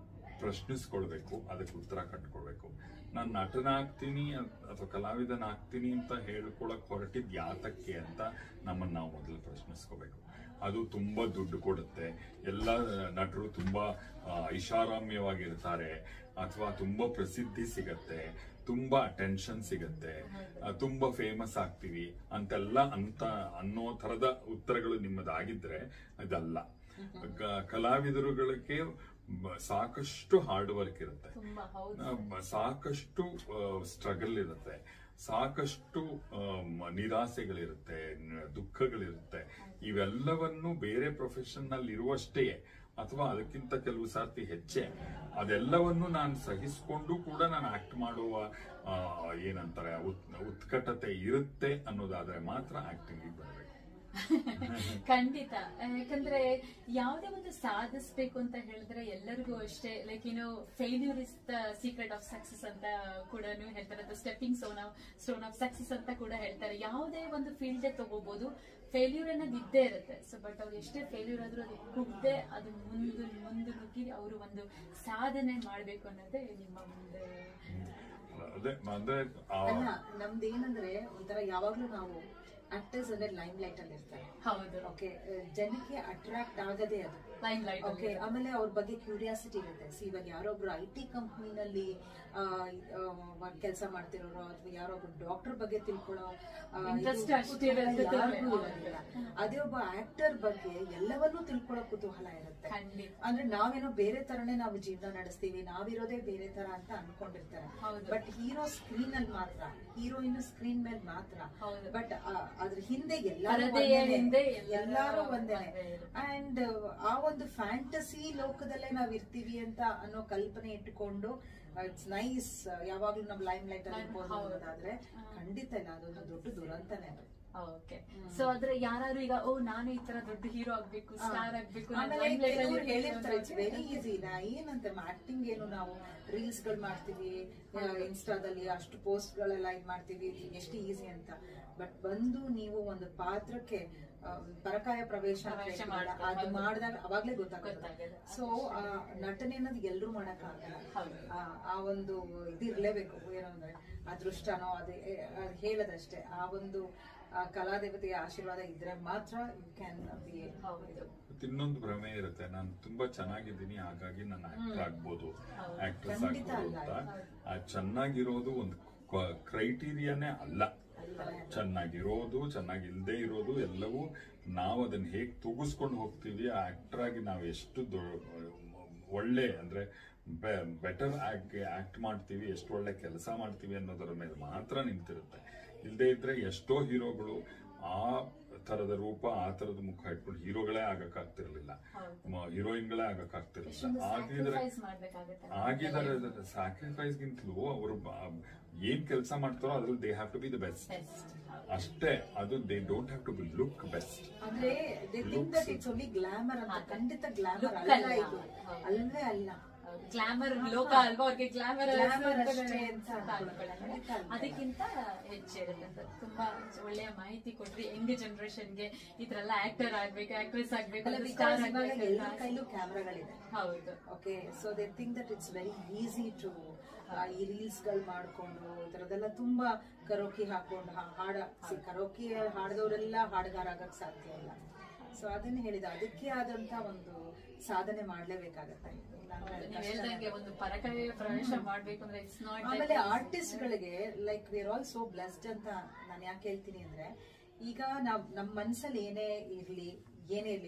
ಪ್ರಶ್ನಿಸ್ಕೊಳ್ಬೇಕು, ಅದಕ್ಕೆ ಉತ್ತರ ಕಟ್ಕೊಳ್ಬೇಕು. ನಾನು ನಟನಾಗ್ತೀನಿ ಅಥವಾ ಕಲಾವಿದನಾಗ್ತೀನಿ ಅಂತ ಹೇಳ್ಕೊಳಕ್ ಹೊರಟಿದ್ ಯಾತಕ್ಕೆ ಅಂತ ನಮ್ಮನ್ನ ನಾವು ಮೊದಲು ಪ್ರಶ್ನಿಸ್ಕೋಬೇಕು. ಅದು ತುಂಬಾ ದುಡ್ಡು ಕೊಡುತ್ತೆ, ಎಲ್ಲ ನಟರು ತುಂಬಾ ಐಷಾರಾಮ್ಯವಾಗಿರ್ತಾರೆ, ಅಥವಾ ತುಂಬಾ ಪ್ರಸಿದ್ಧಿ ಸಿಗತ್ತೆ, ತುಂಬಾ ಅಟೆನ್ಷನ್ ಸಿಗತ್ತೆ, ತುಂಬಾ ಫೇಮಸ್ ಆಗ್ತೀವಿ ಅಂತೆಲ್ಲ ಅನ್ನೋ ತರದ ಉತ್ತರಗಳು ನಿಮ್ಮದಾಗಿದ್ರೆ ಅದಲ್ಲ. ಕಲಾವಿದರುಗಳಿಗೆ ಸಾಕಷ್ಟು ಹಾರ್ಡ್ ವರ್ಕ್ ಇರುತ್ತೆ, ಸಾಕಷ್ಟು ಸ್ಟ್ರಗಲ್ ಇರುತ್ತೆ, ಸಾಕಷ್ಟು ನಿರಾಸೆಗಳಿರುತ್ತೆ, ದುಃಖಗಳಿರುತ್ತೆ. ಇವೆಲ್ಲವನ್ನು ಬೇರೆ ಪ್ರೊಫೆಷನ್ ನಲ್ಲಿ ಇರುವಷ್ಟೇ ಅಥವಾ ಅದಕ್ಕಿಂತ ಕೆಲವು ಸಾರ್ತಿ ಹೆಚ್ಚೆ ಅದೆಲ್ಲವನ್ನು ನಾನು ಸಹಿಸಿಕೊಂಡು ಕೂಡ ನಾನು ಆಕ್ಟ್ ಮಾಡುವ ಏನಂತಾರೆ ಉತ್ಕಟತೆ ಇರುತ್ತೆ ಅನ್ನೋದಾದ್ರೆ ಮಾತ್ರ ಆಕ್ಟಿಂಗ್ ಬರಬೇಕು. ಖಂಡಿತ. ಯಾಕಂದ್ರೆ ಯಾವುದೇ ಒಂದು ಸಾಧಿಸ್ಬೇಕು ಅಂತ ಹೇಳಿದ್ರೆ ಎಲ್ಲರಿಗೂ ಅಷ್ಟೇ, like failure is the secret of success ಅಂತ ಕೂಡ ಹೇಳ್ತಾರೆ, ಸ್ಟೆಪ್ಪಿಂಗ್ ಸ್ಟೋನ್ ಆಫ್ ಸಕ್ಸಸ್ ಅಂತ ಕೂಡ ಹೇಳ್ತಾರೆ. ಯಾವುದೇ ಒಂದು ಫೀಲ್ಡ್ ತಗೋಬಹುದು, ಫೇಲ್ಯೂರ್ ಅನ್ನೋದು ಇದ್ದೇ ಇರುತ್ತೆ. ಸೊ ಬಟ್ ಅವ್ರು ಎಷ್ಟೇ ಫೇಲ್ಯೂರ್ ಆದ್ರೂ ಅದು ಕುಗ್ದೆ ಅದು ಮುಂದೆ ನುಗ್ಗಿ ಅವರು ಒಂದು ಸಾಧನೆ ಮಾಡ್ಬೇಕು ಅನ್ನೋದೇ ನಿಮ್ಮ ಮುಂದೆ. ನಮ್ದೇನಂದ್ರೆ ಒಂಥರ ಯಾವಾಗ್ಲೂ ನಾವು ಆಕ್ಟರ್ಸ್ ಅಂದ್ರೆ ಲೈಮ್ ಲೈಟ್ ಅಲ್ಲಿ ಇರ್ತಾರೆ. ಹೌದು. ಓಕೆ, ಜನಕ್ಕೆ ಅಟ್ರಾಕ್ಟ್ ಆಗದೆ ಅದು. Lime light. ಓಕೆ, ಆಮೇಲೆ ಅವ್ರ ಬಗ್ಗೆ ಕ್ಯೂರಿಯಾಸಿಟಿ ಇರುತ್ತೆ. ಇವಾಗ ಯಾರೊಬ್ರು IT ಕಂಪ್ನಿನಲ್ಲಿ ಕೆಲಸ ಮಾಡ್ತಿರೋರು ಅಥವಾ ಯಾರೊಬ್ರು ಡಾಕ್ಟರ್ ಬಗ್ಗೆ ತಿಳ್ಕೊಳ್ಳೋ ಅದೇ ಒಬ್ಬ ಆಕ್ಟರ್ ಬಗ್ಗೆ ಎಲ್ಲವನ್ನೂ ತಿಳ್ಕೊಳ್ಳೋ ಕುತೂಹಲ ಇರುತ್ತೆ. ಅಂದ್ರೆ ನಾವೇನೋ ಬೇರೆ ತರನೇ ನಾವು ಜೀವನ ನಡೆಸ್ತೀವಿ, ನಾವಿರೋದೇ ಬೇರೆ ತರ ಅಂತ ಅನ್ಕೊಂಡಿರ್ತಾರೆ. ಬಟ್ ಹೀರೋ ಸ್ಕ್ರೀನ್ ಅಲ್ಲಿ ಮಾತ್ರ, ಹೀರೋಯಿನ್ ಸ್ಕ್ರೀನ್ ಮೇಲೆ ಮಾತ್ರ, ಬಟ್ ಅದ್ರ ಹಿಂದೆ ಎಲ್ಲಾರು ಒಂದೇನೆ. ಅಂಡ್ ಆ ಒಂದು ಫ್ಯಾಂಟಸಿ ಲೋಕದಲ್ಲೇ ನಾವ್ ಇರ್ತೀವಿ ಅಂತ ಅನ್ನೋ ಕಲ್ಪನೆ ಇಟ್ಕೊಂಡು ಇಟ್ಸ್ ನೈಸ್ ಯಾವಾಗ್ಲೂ ನಮ್ ಲೈಮ್ ಲೈಟ್ ಅಲ್ಲಿ ಇರ್ಬೋದು ಅನ್ನೋದಾದ್ರೆ ಖಂಡಿತ ಇಲ್ಲ, ಅದೊಂದು ದೊಡ್ಡ ದುರಂತನೇ ಅದು. ಓಕೆ, ಸೊ ಆದ್ರೆ ಯಾರು ಈಗ ನಾನು ಈ ತರ ದೊಡ್ಡ ಹೀರೋ ಆಗ್ಬೇಕು, ಸ್ಟಾರ್ ಆಗ್ಬೇಕು, ಹೇಳಿರ್ತಾರೆ ಇಟ್ಸ್ ವೆರಿ ಈಸಿ. ಏನಂತ ಆಕ್ಟಿಂಗ್ ಏನು, ನಾವು ರೀಲ್ಸ್ ಗಳು ಮಾಡ್ತೀವಿ ಇನ್ಸ್ಟಾದಲ್ಲಿ, ಅಷ್ಟು ಪೋಸ್ಟ್ ಗಳೆಲ್ಲ ಇದ್ ಮಾಡ್ತೀವಿ, ಎಷ್ಟು ಈಸಿ ಅಂತ. ಬಟ್ ಬಂದು ನೀವು ಒಂದು ಪಾತ್ರಕ್ಕೆ ಪರಕಾಯ ಪ್ರವೇಶ ಅದು ಮಾಡಿದಾಗ ಅವಾಗ್ಲೇ ಗೊತ್ತಾಗುತ್ತೆ. ಸೊ ನಟನೆ ಅನ್ನೋದು ಎಲ್ರೂ ಮಾಡಕ್ ಆಗಲ್ಲ, ಆ ಒಂದು ಇದಿರ್ಲೇಬೇಕು. ಏನಂದ್ರೆ ಅದೃಷ್ಟನೋ ಅದೇ ಹೇಳದಷ್ಟೇ, ಆ ಒಂದು ಕಲಾದೇವತೆಯ ಆಶೀರ್ವಾದ ಇದ್ರೆ ಮಾತ್ರ ಯು ಕ್ಯಾನ್ ಬಿ. ಇನ್ನೊಂದು ಭ್ರಮೆ ಇರುತ್ತೆ, ನಾನು ತುಂಬಾ ಚೆನ್ನಾಗಿದ್ದೀನಿ ಹಾಗಾಗಿ ನಾನು ಆಕ್ಟರ್ ಆಗ್ಬೋದು, ಆಕ್ಟ್ರೆಸ್ ಆಗ್ಬೋದು ಅಂತ. ಚೆನ್ನಾಗಿರೋದು ಒಂದು ಕ್ರೈಟೀರಿಯಾನೇ ಅಲ್ಲ. ಚೆನ್ನಾಗಿರೋದು, ಚೆನ್ನಾಗಿಲ್ದೇ ಇರೋದು ಎಲ್ಲವೂ ನಾವು ಅದನ್ನ ಹೇಗ್ ತೂಗಿಸ್ಕೊಂಡು ಹೋಗ್ತೀವಿ. ಆಕ್ಟರ್ ಆಗಿ ನಾವು ಎಷ್ಟು ಒಳ್ಳೆ ಅಂದ್ರೆ ಬೆಟರ್ ಆಕ್ಟ್ ಮಾಡ್ತೀವಿ, ಎಷ್ಟು ಒಳ್ಳೆ ಕೆಲಸ ಮಾಡ್ತೀವಿ ಅನ್ನೋದರ ಮೇಲೆ ಮಾತ್ರ ನಿಂತಿರುತ್ತೆ. ಇಲ್ಲದೆ ಇದ್ರೆ ಎಷ್ಟೋ ಹೀರೋಗಳು ಆ ತರದ ರೂಪ, ಆ ತರದ ಮುಖ ಇಟ್ಕೊಂಡು ಹೀರೋಗಳೇ ಆಗಕ್ಕಾಗ್ತಿರ್ಲಿಲ್ಲ, ಹೀರೋಯಿನ್ಗಳೇ ಆಗಕ್ಕಾಗ್ತಿರ್ಲಿಲ್ಲ. ಆಗಿದ್ದಾರೆ ಸ್ಯಾಕ್ರಿಫೈಸ್ ಗಿಂತಲೂ ಅವರು ಏನ್ ಕೆಲಸ ಮಾಡ್ತಾರೋ ಅದ್ರಲ್ಲಿ they have to be the best ಅಷ್ಟೇ. ಅದು they don't have to be look best. ಅಂದ್ರೆ they think that it's only glamour ಅಂತ. ಖಂಡಿತ ಗ್ಲಾಮರ್ ಅಲ್ಲ, ಇದು ಅಲ್ವೇ ಅಲ್ಲ. ಗ್ಲಾಮರ್ ಲೋಕ ಅಲ್ವಾ, ಅವ್ರಿಗೆ ಗ್ಲಾಮರ್ ಅದಕ್ಕಿಂತ ಹೆಚ್ಚಿರುತ್ತೆ ಅಂತ. ತುಂಬಾ ಒಳ್ಳೆಯ ಮಾಹಿತಿ ಕೊಟ್ರಿ. ಯಂಗ್ ಜನರೇಷನ್ಗೆ ಇದ್ರೆಲ್ಲ ಆಕ್ಟರ್ ಆಗ್ಬೇಕು, ಆಕ್ಟ್ರೆಸ್ ಆಗ್ಬೇಕು, ಕೈಲೂ ಕ್ಯಾಮ್ರಾಗಳಿದೆ. ಹೌದು. Okay, so they think that it's very easy to ಈ ರೀಲ್ಸ್ ಗಳು ಮಾಡ್ಕೊಂಡು ಈ ತರದೆಲ್ಲ ತುಂಬಾ ಕರೋಕಿ ಹಾಕೊಂಡು ಕರೋಕಿ ಹಾಡ್ದವರೆಲ್ಲ ಹಾಡುಗಾರ ಆಗಕ್ ಸಾಧ್ಯ ಇಲ್ಲ. ಸೊ ಅದನ್ನ ಹೇಳಿದ, ಅದಕ್ಕೆ ಆದಂತ ಒಂದು ಸಾಧನೆ ಮಾಡ್ಲೇಬೇಕಾಗತ್ತೆ. ಆಮೇಲೆ ಆರ್ಟಿಸ್ಟ್ ಗಳಿಗೆ like we are all so blessed ಅಂತ ನಾನು ಯಾಕೆ ಹೇಳ್ತೀನಿ ಅಂದ್ರೆ, ಈಗ ನಾವ್ ನಮ್ ಮನ್ಸಲ್ಲಿ ಏನೇ ಇರ್ಲಿ,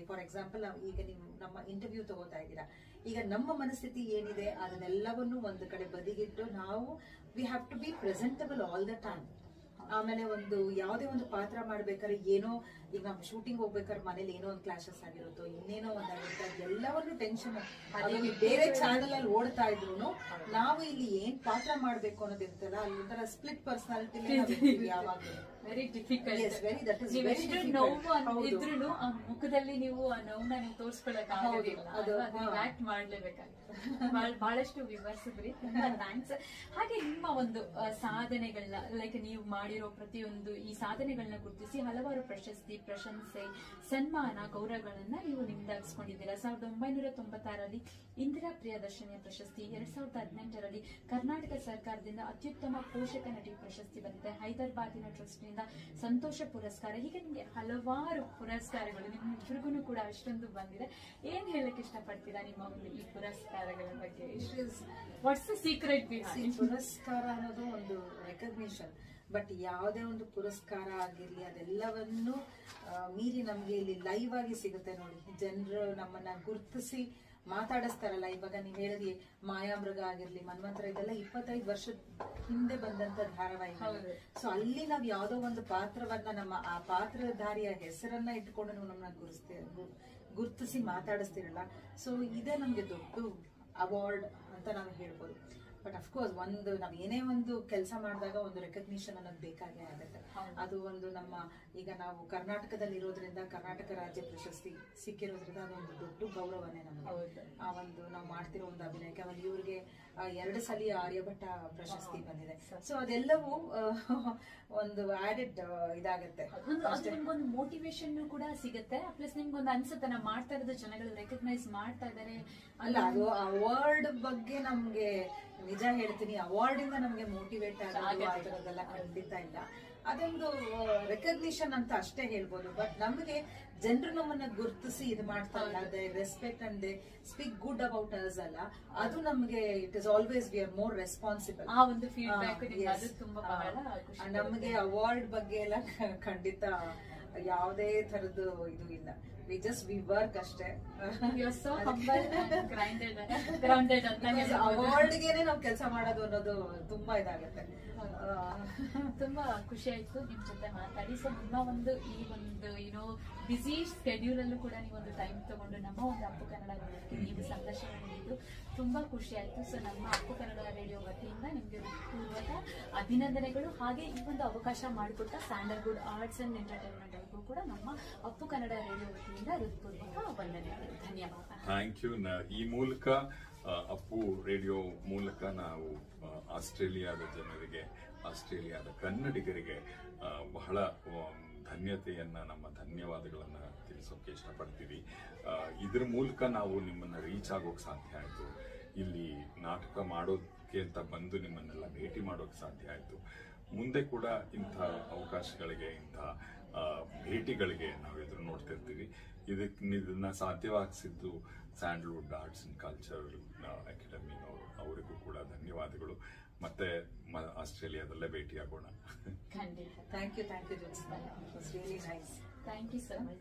ಫಾರ್ ಎಕ್ಸಾಂಪಲ್ ಈಗ ನೀವು ನಮ್ಮ ಇಂಟರ್ವ್ಯೂ ತಗೋತಾ ಇದ್ದೀರಾ, ಈಗ ನಮ್ಮ ಮನಸ್ಥಿತಿ ಏನಿದೆ ಅದನ್ನೆಲ್ಲವನ್ನು ಒಂದು ಕಡೆ ಬದಿಗಿಟ್ಟು ನಾವು we have to be presentable all the time. ಆಮೇಲೆ ಒಂದು ಯಾವುದೇ ಒಂದು ಪಾತ್ರ ಮಾಡ್ಬೇಕಾದ್ರೆ ಏನೋ, ಈಗ ನಾವು ಶೂಟಿಂಗ್ ಹೋಗ್ಬೇಕಾದ್ರೆ ಮನೇಲಿ ಏನೋ ಒಂದು ಕ್ಲಾಶಸ್ ಆಗಿರುತ್ತೋ, ಇನ್ನೇನೋ ಒಂದಾಗಿರುತ್ತೆ, ಎಲ್ಲವನ್ನೂ ಟೆನ್ಷನ್. ಬೇರೆ ಚಾನಲ್ ಅಲ್ಲಿ ಓಡ್ತಾ ಇದ್ರು ನಾವು ಇಲ್ಲಿ ಏನ್ ಪಾತ್ರ ಮಾಡ್ಬೇಕು ಅನ್ನೋದಿರ್ತಲ್ಲ, ಅಲ್ಲಿ ಒಂಥರ ಸ್ಪ್ಲಿಟ್ ಪರ್ಸನಾಲಿಟಿ ಯಾವಾಗಲೂ ವೆರಿ ಡಿಫಿಕಲ್ಟ್. ಇದ್ರೂ ಆ ಮುಖದಲ್ಲಿ ನೀವು ಆ ನೋವನ್ನ ನೀವು ತೋರಿಸ್ಕೊಳ್ಳಕ್ ಆಗೋದಿಲ್ಲ, ಆಕ್ಟ್ ಮಾಡ್ಲೇಬೇಕಾಗುತ್ತೆ. ಬಹಳಷ್ಟು ವಿವರಿಸಿದ್ರಿ, ತುಂಬಾ ಥ್ಯಾಂಕ್ಸ್. ಹಾಗೆ ನಿಮ್ಮ ಒಂದು ಸಾಧನೆಗಳನ್ನ, ಲೈಕ್ ನೀವು ಮಾಡಿರೋ ಪ್ರತಿಯೊಂದು ಈ ಸಾಧನೆಗಳನ್ನ ಗುರುತಿಸಿ ಹಲವಾರು ಪ್ರಶಸ್ತಿ, ಪ್ರಶಂಸೆ, ಸನ್ಮಾನ, ಗೌರವಗಳನ್ನ ನೀವು ನಿಮ್ದಾಗಿಸ್ಕೊಂಡಿದ್ದೀರಾ. 1996ರಲ್ಲಿ ಇಂದಿರಾ ಪ್ರಿಯದರ್ಶಿನಿ ಪ್ರಶಸ್ತಿ, 2018ರಲ್ಲಿ ಕರ್ನಾಟಕ ಸರ್ಕಾರದಿಂದ ಅತ್ಯುತ್ತಮ ಪೋಷಕ ನಟಿ ಪ್ರಶಸ್ತಿ ಬಂದಿದೆ, ಹೈದರಾಬಾದಿನ ಟ್ರಸ್ಟ್ ನಿಂದ ಸಂತೋಷ ಪುರಸ್ಕಾರ. ಹೀಗೆ ನಿಮ್ಗೆ ಹಲವಾರು ಪುರಸ್ಕಾರಗಳು ನಿಮ್ಮಿಬ್ಬರಿಗೂ ಕೂಡ ಅಷ್ಟೊಂದು ಬಂದಿದೆ. ಏನ್ ಹೇಳಕ್ ಇಷ್ಟಪಡ್ತೀರಾ ನಿಮ್ಮ ಒಂದು ಈ ಪುರಸ್ಕಾರಗಳ ಬಗ್ಗೆ? What's the secret behind? ಪುರಸ್ಕಾರ ಅನ್ನೋದು ಒಂದು ರೆಕಗ್ನಿಷನ್, ಬಟ್ ಯಾವುದೇ ಒಂದು ಪುರಸ್ಕಾರ ಆಗಿರ್ಲಿ ಅದೆಲ್ಲವನ್ನು ಮೀರಿ ನಮ್ಗೆ ಇಲ್ಲಿ ಲೈವ್ ಆಗಿ ಸಿಗುತ್ತೆ ನೋಡಿ. ಜನರು ನಮ್ಮನ್ನ ಗುರುತಿಸಿ ಮಾತಾಡಿಸ್ತಾರಲ್ಲ. ಇವಾಗ ನೀವ್ ಹೇಳಿದ್ರಿ ಮಾಯಾಮೃಗ ಆಗಿರ್ಲಿ, ಮನ್ವಂತರ, ಇದೆಲ್ಲ 25 ವರ್ಷದ ಹಿಂದೆ ಬಂದಂತ ಧಾರಾವಾಹಿಗಳು. ಸೊ ಅಲ್ಲಿ ನಾವ್ ಯಾವ್ದೋ ಒಂದು ಪಾತ್ರವನ್ನ, ನಮ್ಮ ಆ ಪಾತ್ರಧಾರಿಯ ಹೆಸರನ್ನ ಇಟ್ಕೊಂಡು ನೀವು ನಮ್ಮನ್ನ ಗುರುತಿಸಿ ಮಾತಾಡಿಸ್ತಿರಲ್ಲ. ಸೊ ಇದೇ ನಮ್ಗೆ ದೊಡ್ಡ ಅವಾರ್ಡ್ ಅಂತ ನಾವು ಹೇಳ್ಬೋದು. ಬಟ್ ಅಫ್ಕೋರ್ಸ್ ನಾವ್ ಏನೇ ಒಂದು ಕೆಲಸ ಮಾಡಿದಾಗ ಒಂದು ರೆಕಗ್ನಿಷನ್ ಅನ್ನೋದು ಬೇಕಾಗೇ ಆಗುತ್ತೆ. ಅದು ಒಂದು ನಮ್ಮ, ಈಗ ನಾವು ಕರ್ನಾಟಕದಲ್ಲಿ ಇರೋದ್ರಿಂದ ಕರ್ನಾಟಕ ರಾಜ್ಯ ಪ್ರಶಸ್ತಿ ಸಿಕ್ಕಿರೋದ್ರಿಂದ ಅದೊಂದು ದೊಡ್ಡ ಗೌರವನೇ ನಮಗೆ. ಆ ಒಂದು ನಾವು ಮಾಡ್ತಿರೋ ಒಂದು ಅಭಿನಯಕ್ಕೆ. ಆಮೇಲೆ ಇವ್ರಿಗೆ 2 ಸಲ ಆರ್ಯಭಟ್ಟ ಪ್ರಶಸ್ತಿ ಬಂದಿದೆ. ಸೊ ಅದೆಲ್ಲವೂ ಒಂದು ಆಡೆಡ್ ಇದಾಗತ್ತೆ. ನಿಮ್ಗೊಂದು ಮೋಟಿವೇಶನ್ ಕೂಡ ಸಿಗುತ್ತೆ, ಪ್ಲಸ್ ನಿಮ್ಗೊಂದು ಅನ್ಸುತ್ತೆ ನಾವು ಮಾಡ್ತಾ ಇರೋದು ಜನಗಳು ರೆಕಗ್ನೈಸ್ ಮಾಡ್ತಾ ಇದಾರೆ ಅಲ್ಲ. ಅದು ಅವಾರ್ಡ್ ಬಗ್ಗೆ ನಮ್ಗೆ ನಿಜ ಹೇಳ್ತೀನಿ, ಅವಾರ್ಡ್ ಇಂದ ನಮ್ಗೆ ಮೋಟಿವೇಟ್ ಆಗೋದೆಲ್ಲ ಖಂಡಿತ ಇಲ್ಲ. ಅದೊಂದು ರೆಕಗ್ನಿಷನ್ ಅಂತ ಅಷ್ಟೇ ಹೇಳ್ಬೋದು. ಬಟ್ ನಮಗೆ ಜನರು ನಮ್ಮನ್ನ ಗುರುತಿಸಿ ಇದು ಮಾಡ್ತಾರಲ್ಲ, they respect and they speak good about us ಅಲ್ಲ, ಅದು ನಮಗೆ it is always we are more responsible. ಆ ಒಂದು ಫೀಡ್ಬ್ಯಾಕ್ ತುಂಬಾ ಬಹಳ ಖುಷಿ. ನಮಗೆ ಅವಾರ್ಡ್ ಬಗ್ಗೆ ಎಲ್ಲ ಖಂಡಿತ ಯಾವುದೇ ತರದ್ದು ಇದು ಇಲ್ಲ. ವಿ ವರ್ಕ್ ಅಷ್ಟೇ. ಅವಾರ್ಡ್ಗೆನೆ ನಾವು ಕೆಲಸ ಮಾಡೋದು ಅನ್ನೋದು ತುಂಬಾ ಇದಾಗುತ್ತೆ. ತುಂಬಾ ಖುಷಿ ಆಯ್ತು ನಿಮ್ ಜೊತೆ ಮಾತಾಡಿ. ಸೊ ನಿಮ್ಮ ಒಂದು ಈ ಒಂದು ಬಿಸಿ ಸ್ಕೆಡ್ಯೂಲ್ ಅಲ್ಲೂ ಕೂಡ ನೀವು ಒಂದು ಟೈಮ್ ತಗೊಂಡು ನಮ್ಮ ಒಂದು ಅಪ್ಪು ಕನ್ನಡ ರೇಡಿಯೋಕ್ಕೆ ನೀವು ಸಂದರ್ಶನ ನೀಡಿದ್ದು ತುಂಬಾ ಖುಷಿ ಆಯ್ತು. ಸೊ ನಮ್ಮ ಅಪ್ಪು ಕನ್ನಡ ರೇಡಿಯೋ ವತಿಯಿಂದ ನಿಮ್ಗೆ ಪೂರ್ವದ ಅಭಿನಂದನೆಗಳು. ಹಾಗೆ ಈ ಒಂದು ಅವಕಾಶ ಮಾಡಿಕೊಟ್ಟ ಸ್ಯಾಂಡಲ್ವುಡ್ ಆರ್ಟ್ಸ್ ಅಂಡ್ ಎಂಟರ್ಟೈನ್ಮೆಂಟ್ ಅವ್ರಿಗೂ ಕೂಡ ನಮ್ಮ ಅಪ್ಪು ಕನ್ನಡ ರೇಡಿಯೋ ವತಿಯಿಂದ ಹೃತ್ಪೂರ್ವಕ ವಂದನೆಗಳು. ಧನ್ಯವಾದ. Thank you. ಈ ಮೂಲಕ ಅಪ್ಪು ರೇಡಿಯೋ ಮೂಲಕ ನಾವು ಆಸ್ಟ್ರೇಲಿಯಾದ ಜನರಿಗೆ, ಆಸ್ಟ್ರೇಲಿಯಾದ ಕನ್ನಡಿಗರಿಗೆ ಬಹಳ ಧನ್ಯತೆಯನ್ನ, ನಮ್ಮ ಧನ್ಯವಾದಗಳನ್ನ ತಿಳಿಸೋಕೆ ಇಷ್ಟಪಡ್ತೀವಿ. ಇದ್ರ ಮೂಲಕ ನಾವು ನಿಮ್ಮನ್ನ ರೀಚ್ ಆಗೋಕೆ ಸಾಧ್ಯ ಆಯ್ತು. ಇಲ್ಲಿ ನಾಟಕ ಮಾಡೋಕೆ ಅಂತ ಬಂದು ನಿಮ್ಮನ್ನೆಲ್ಲ ಭೇಟಿ ಮಾಡೋಕೆ ಸಾಧ್ಯ ಆಯ್ತು. ಮುಂದೆ ಕೂಡ ಇಂಥ ಅವಕಾಶಗಳಿಗೆ, ಇಂಥ ಭೇಟಿಗಳಿಗೆ ನಾವು ಎದುರು ನೋಡ್ತಿರ್ತೀವಿ. ಇದನ್ನ ಸಾಧ್ಯವಾಗಿಸಿದ್ದು Sandalwood Arts and Culture Academy ಅವರಿಗೂ ಕೂಡ ಧನ್ಯವಾದಗಳು. ಮತ್ತೆ ಆಸ್ಟ್ರೇಲಿಯಾದಲ್ಲೇ ಭೇಟಿಯಾಗೋಣ. ಖಂಡಿತ. Thank you Jyotsna. It was really nice. Thank you sir.